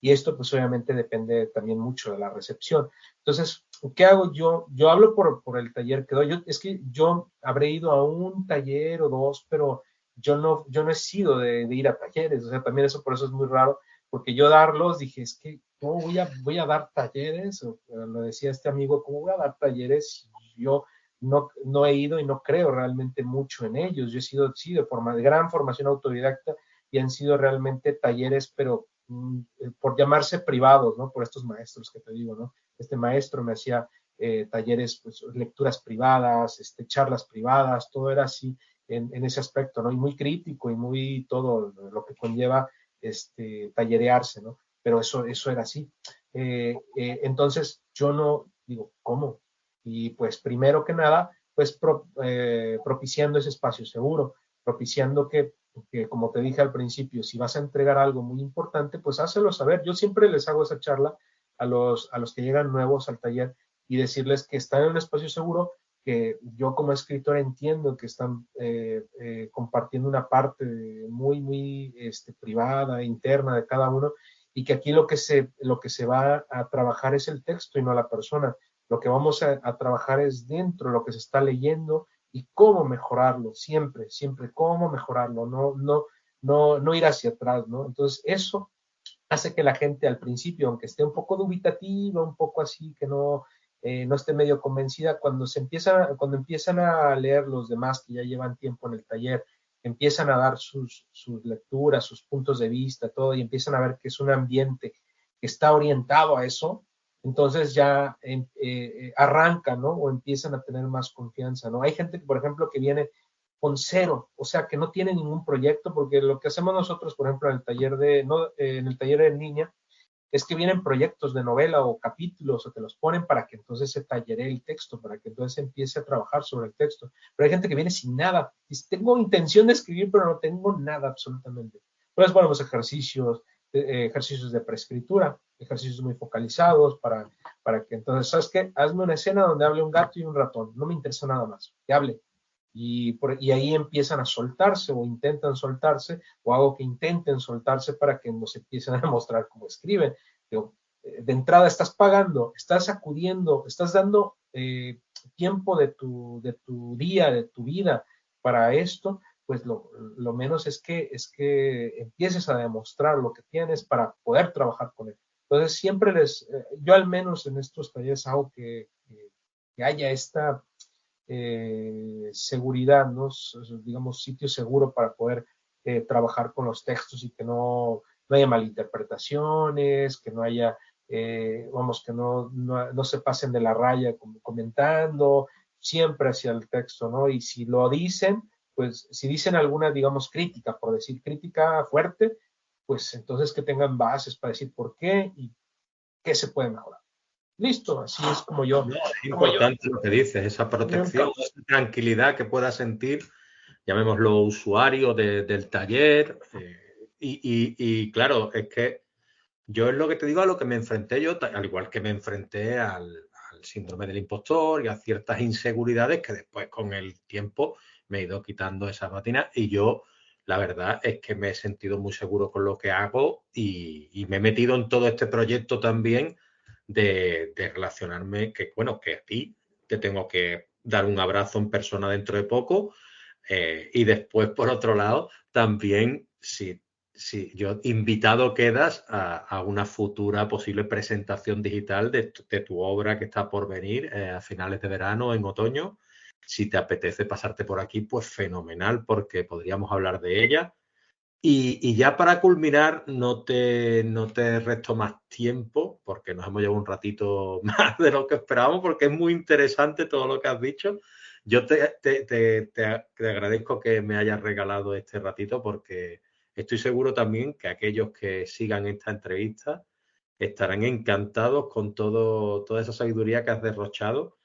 Speaker 2: Y esto pues obviamente depende también mucho de la recepción. Entonces, ¿qué hago yo? Yo hablo por el taller que doy. Es que yo habré ido a un taller o dos, pero yo no he sido de ir a talleres. O sea, también eso por eso es muy raro, porque yo darlos, dije, es que ¿cómo voy a dar talleres? Lo decía este amigo, ¿cómo voy a dar talleres si yo no he ido y no creo realmente mucho en ellos? Yo he sido, sí, de gran formación autodidacta y han sido realmente talleres, pero por llamarse privados, ¿no? Por estos maestros que te digo, ¿no? Este maestro me hacía talleres, pues lecturas privadas, charlas privadas, todo era así en ese aspecto, ¿no? Y muy crítico y muy todo lo que conlleva tallerearse, ¿no? Pero eso era así. Entonces yo no digo, ¿cómo? Y pues primero que nada, pues propiciando ese espacio seguro, propiciando que, como te dije al principio, si vas a entregar algo muy importante, pues hácelo saber. Yo siempre les hago esa charla a los que llegan nuevos al taller y decirles que están en un espacio seguro, que yo como escritor entiendo que están compartiendo una parte muy, muy privada, interna de cada uno, y que aquí lo que se va a trabajar es el texto y no la persona. Lo que vamos a trabajar es dentro de lo que se está leyendo y cómo mejorarlo, siempre, siempre, cómo mejorarlo, no ir hacia atrás, ¿no? Entonces, eso hace que la gente al principio, aunque esté un poco dubitativa, un poco así, que no esté medio convencida, cuando empiezan a leer los demás que ya llevan tiempo en el taller, empiezan a dar sus lecturas, sus puntos de vista, todo, y empiezan a ver que es un ambiente que está orientado a eso, entonces ya arrancan, ¿no? O empiezan a tener más confianza, ¿no? Hay gente, por ejemplo, que viene con cero, o sea, que no tiene ningún proyecto, porque lo que hacemos nosotros, por ejemplo, en el taller de niña, es que vienen proyectos de novela o capítulos o te los ponen para que entonces se talleree el texto, para que entonces empiece a trabajar sobre el texto. Pero hay gente que viene sin nada. Dice, tengo intención de escribir, pero no tengo nada absolutamente. Entonces, bueno, pues ejercicios de preescritura, ejercicios muy focalizados para que entonces, ¿sabes qué? Hazme una escena donde hable un gato y un ratón. No me interesa nada más. Que hable. Y ahí empiezan a soltarse o intentan soltarse o hago que intenten soltarse para que nos empiecen a mostrar cómo escriben. Digo, de entrada estás pagando, estás acudiendo, estás dando tiempo de tu día, de tu vida para esto, pues lo menos es que empieces a demostrar lo que tienes para poder trabajar con él. Entonces siempre yo al menos en estos talleres hago que haya esta seguridad, ¿no? Digamos, sitio seguro para poder trabajar con los textos y que no haya malinterpretaciones, que no haya, vamos, que no se pasen de la raya comentando, siempre hacia el texto, ¿no? Y si lo dicen, pues si dicen alguna, digamos, crítica, por decir crítica fuerte, pues entonces que tengan bases para decir por qué y qué se puede mejorar. Listo, así es como yo.
Speaker 1: No, es importante lo que dices, esa protección, esa tranquilidad que pueda sentir, llamémoslo usuario del taller. Y claro, es que yo es lo que te digo, a lo que me enfrenté yo, al igual que me enfrenté al síndrome del impostor y a ciertas inseguridades que después con el tiempo me he ido quitando esas batinas y yo la verdad es que me he sentido muy seguro con lo que hago y me he metido en todo este proyecto también de relacionarme, que bueno, que a ti te tengo que dar un abrazo en persona dentro de poco y después, por otro lado, también si yo invitado quedas a una futura posible presentación digital de tu obra que está por venir a finales de verano, en otoño. Si te apetece pasarte por aquí, pues fenomenal, porque podríamos hablar de ella. Y ya para culminar, no te resto más tiempo, porque nos hemos llevado un ratito más de lo que esperábamos, porque es muy interesante todo lo que has dicho. Yo te agradezco que me hayas regalado este ratito, porque estoy seguro también que aquellos que sigan esta entrevista estarán encantados con toda esa sabiduría que has derrochado.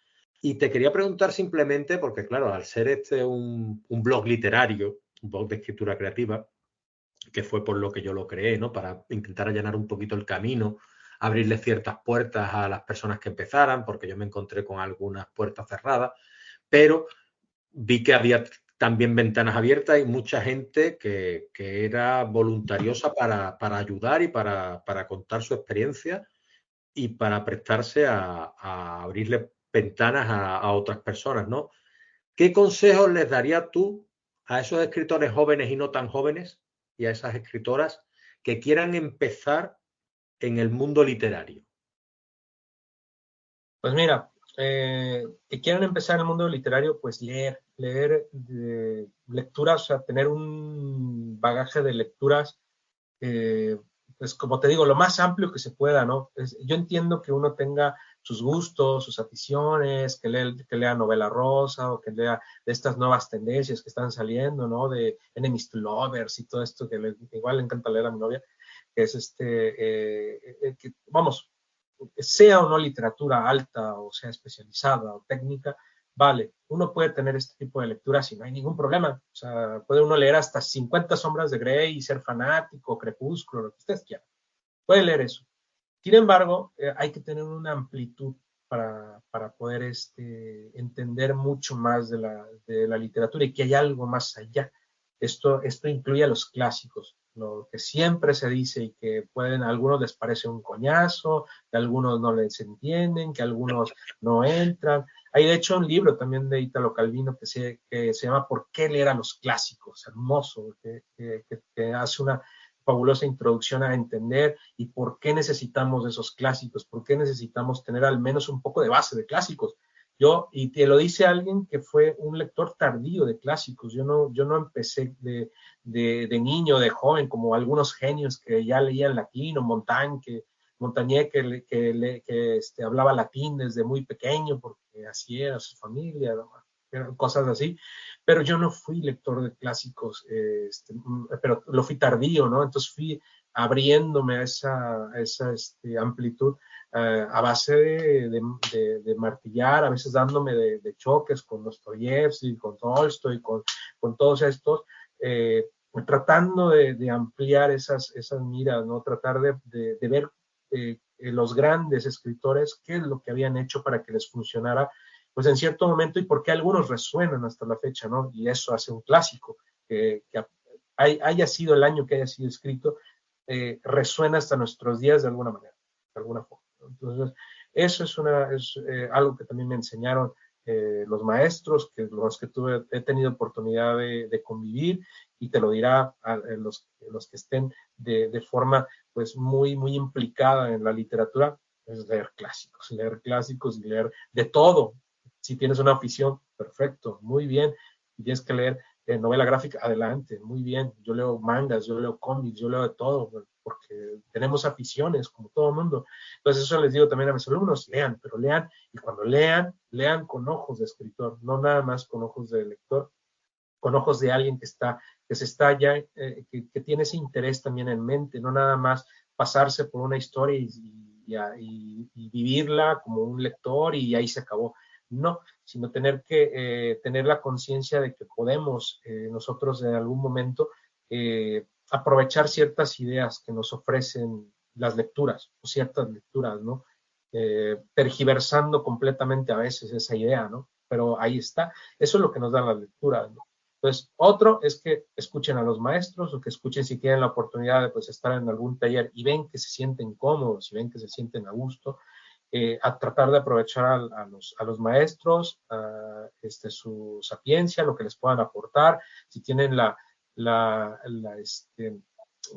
Speaker 1: Y te quería preguntar simplemente, porque claro, al ser este un blog literario, un blog de escritura creativa, que fue por lo que yo lo creé, ¿no? Para intentar allanar un poquito el camino, abrirle ciertas puertas a las personas que empezaran, porque yo me encontré con algunas puertas cerradas, pero vi que había también ventanas abiertas y mucha gente que era voluntariosa para ayudar y para contar su experiencia y para prestarse a abrirle ventanas a otras personas, ¿no? ¿Qué consejos les darías tú a esos escritores jóvenes y no tan jóvenes y a esas escritoras que quieran empezar en el mundo literario?
Speaker 2: Pues mira, que quieran empezar en el mundo literario, pues leer lecturas, o sea, tener bagaje de lecturas, pues como te digo, lo más amplio que se pueda, ¿no? Yo entiendo que uno tenga sus gustos, sus aficiones, que lea novela rosa o que lea de estas nuevas tendencias que están saliendo, ¿no? De enemies to lovers y todo esto que igual le encanta leer a mi novia, que es que, vamos, sea o no literatura alta o sea especializada o técnica, vale, uno puede tener este tipo de lecturas y no hay ningún problema. O sea, puede uno leer hasta 50 sombras de Grey y ser fanático, Crepúsculo, lo que ustedes quieran. Puede leer eso. Sin embargo, hay que tener una amplitud para poder entender mucho más de la literatura y que hay algo más allá. Esto incluye a los clásicos, lo que siempre se dice y que a algunos les parece un coñazo, que a algunos no les entienden, que a algunos no entran. Hay de hecho un libro también de Italo Calvino que se llama ¿Por qué leer a los clásicos? Hermoso, que hace una fabulosa introducción a entender y por qué necesitamos esos clásicos, por qué necesitamos tener al menos un poco de base de clásicos. Y te lo dice alguien que fue un lector tardío de clásicos. Yo no empecé de niño, de joven, como algunos genios que ya leían latín, o Montaigne que hablaba latín desde muy pequeño, porque así era su familia, cosas así. Pero yo no fui lector de clásicos, pero lo fui tardío, ¿no? Entonces fui abriéndome a esa amplitud a base de martillar, a veces dándome de choques con Dostoyevsky, con Tolstoy, con todos estos, tratando de ampliar esas miras, ¿no? Tratar de ver los grandes escritores, qué es lo que habían hecho para que les funcionara, pues en cierto momento, y por qué algunos resuenan hasta la fecha, ¿no? Y eso hace un clásico, que haya sido el año que haya sido escrito, resuena hasta nuestros días de alguna manera, de alguna forma. Entonces, eso es algo que también me enseñaron los maestros, los que he tenido oportunidad de convivir, y te lo dirá a los que estén de forma pues muy, muy implicada en la literatura, es leer clásicos y leer de todo. Si tienes una afición, perfecto, muy bien. Si tienes que leer novela gráfica, adelante, muy bien. Yo leo mangas, yo leo cómics, yo leo de todo, porque tenemos aficiones, como todo el mundo. Entonces eso les digo también a mis alumnos, lean, pero lean, y cuando lean con ojos de escritor, no nada más con ojos de lector, con ojos de alguien que se está ya, que tiene ese interés también en mente, no nada más pasarse por una historia y vivirla como un lector y ahí se acabó. No, sino tener la conciencia de que podemos nosotros en algún momento aprovechar ciertas ideas que nos ofrecen las lecturas o ciertas lecturas, ¿no? Tergiversando completamente a veces esa idea, ¿no? Pero ahí está. Eso es lo que nos dan las lecturas, ¿no? Entonces, otro es que escuchen a los maestros, o que escuchen si tienen la oportunidad de pues, estar en algún taller y ven que se sienten cómodos y ven que se sienten a gusto, a tratar de aprovechar a los maestros, su sapiencia, lo que les puedan aportar, si tienen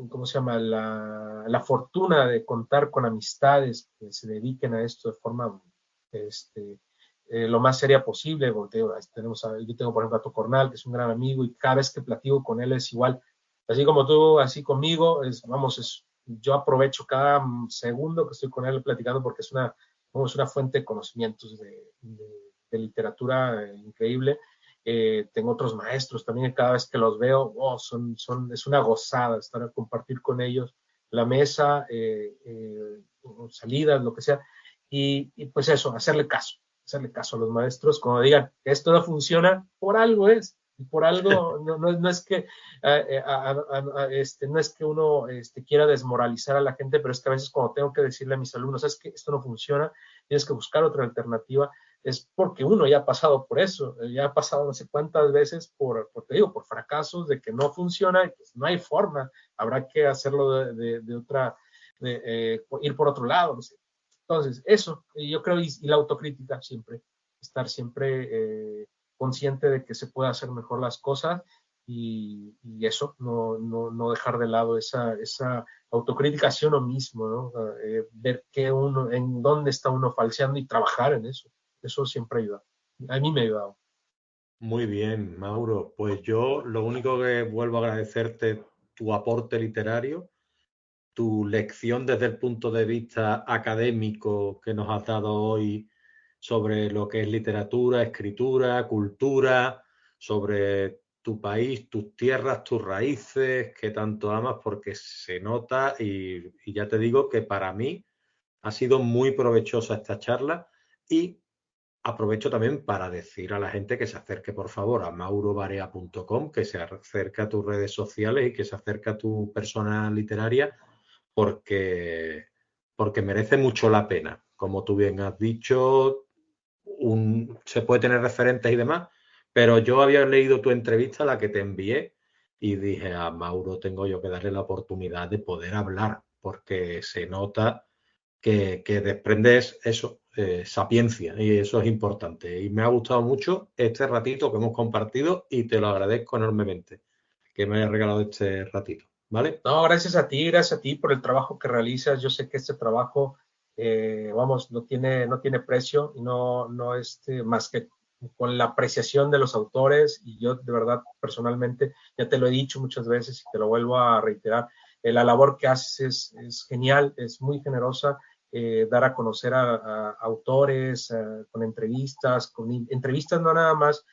Speaker 2: ¿cómo se llama? La fortuna de contar con amistades que se dediquen a esto de forma lo más seria posible. Porque yo tengo, por ejemplo, a Tocornal, que es un gran amigo, y cada vez que platico con él es igual. Así como tú, así conmigo, yo aprovecho cada segundo que estoy con él platicando, porque es una fuente de conocimientos de literatura increíble. Tengo otros maestros también que cada vez que los veo, es una gozada estar compartir con ellos la mesa, salidas, lo que sea, y pues eso, hacerle caso a los maestros, como digan, esto no funciona, por algo es, y por algo no es que no es que uno quiera desmoralizar a la gente, pero es que a veces cuando tengo que decirle a mis alumnos, es que esto no funciona, tienes que buscar otra alternativa, es porque uno ya ha pasado por eso, ya ha pasado no sé cuántas veces te digo, por fracasos de que no funciona, y pues no hay forma, habrá que hacerlo de otra, ir por otro lado, no sé. Entonces, eso, yo creo, y la autocrítica siempre, estar siempre consciente de que se puede hacer mejor las cosas, y eso, no dejar de lado esa autocrítica hacia uno mismo, ¿no? Ver en dónde está uno falseando y trabajar en eso. Eso siempre ayuda. A mí me ha ayudado.
Speaker 1: Muy bien, Mauro. Pues yo lo único que vuelvo a agradecerte tu aporte literario, tu lección desde el punto de vista académico que nos has dado hoy sobre lo que es literatura, escritura, cultura, sobre tu país, tus tierras, tus raíces, que tanto amas, porque se nota y ya te digo que para mí ha sido muy provechosa esta charla y aprovecho también para decir a la gente que se acerque por favor a maurobarea.com, que se acerque a tus redes sociales y que se acerque a tu persona literaria porque, porque merece mucho la pena. Como tú bien has dicho, se puede tener referentes y demás, pero yo había leído tu entrevista, la que te envié, y dije a Mauro tengo yo que darle la oportunidad de poder hablar, porque se nota que desprendes eso, sapiencia, y eso es importante. Y me ha gustado mucho este ratito que hemos compartido y te lo agradezco enormemente que me hayas regalado este ratito, ¿vale?
Speaker 2: No, gracias a ti por el trabajo que realizas. Yo sé que este trabajo, vamos, no tiene precio y no más que con la apreciación de los autores. Y yo, de verdad, personalmente, ya te lo he dicho muchas veces y te lo vuelvo a reiterar, la labor que haces es genial, es muy generosa. Dar a conocer a autores con entrevistas, entrevistas no nada más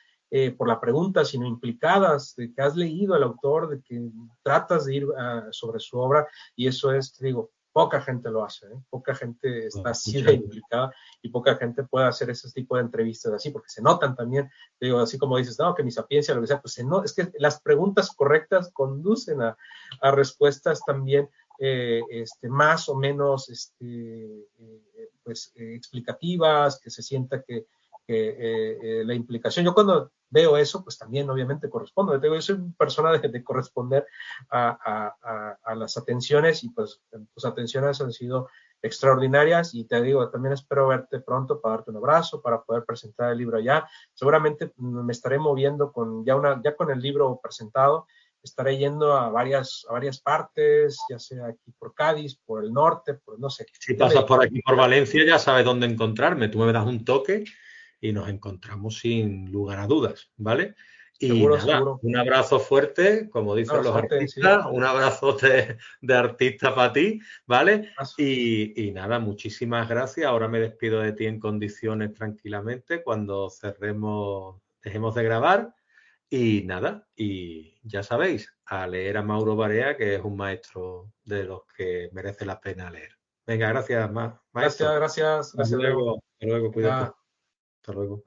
Speaker 2: por la pregunta, sino implicadas, de que has leído al autor, de que tratas de ir sobre su obra, y eso es, te digo, poca gente lo hace, ¿eh? Poca gente está
Speaker 1: Bueno,
Speaker 2: así de
Speaker 1: muchas gracias.
Speaker 2: implicada y poca gente puede hacer ese tipo de entrevistas así, porque se notan también, te digo, así como dices, no, que mi sapiencia, lo que sea, pues es que las preguntas correctas conducen a respuestas también más o menos explicativas, que se sienta que la implicación. Yo cuando veo eso, pues también obviamente correspondo. Yo soy una persona de corresponder a las atenciones y pues tus atenciones han sido extraordinarias y te digo, también espero verte pronto para darte un abrazo, para poder presentar el libro allá. Seguramente me estaré moviendo ya con el libro presentado, estaré yendo a varias partes, ya sea aquí por Cádiz, por el norte, por no sé.
Speaker 1: Si
Speaker 2: Ya me
Speaker 1: pasas por
Speaker 2: dirás.
Speaker 1: aquí por Valencia ya sabes dónde encontrarme. Tú me das un toque y nos encontramos sin lugar a dudas, ¿vale? Y
Speaker 2: Seguro,
Speaker 1: nada,
Speaker 2: seguro.
Speaker 1: un abrazo fuerte, como
Speaker 2: Un
Speaker 1: dicen los
Speaker 2: abrazote, sí.
Speaker 1: artistas, un abrazo de artista para ti, ¿vale? Y nada, muchísimas gracias. Ahora me despido de ti en condiciones tranquilamente cuando dejemos de grabar. Y nada, y ya sabéis, a leer a Mauro Barea, que es un maestro de los que merece la pena leer. Venga, gracias, maestro.
Speaker 2: Gracias,
Speaker 1: Hasta
Speaker 2: Leo.
Speaker 1: luego, cuídate.
Speaker 2: Ya.
Speaker 1: Hasta luego.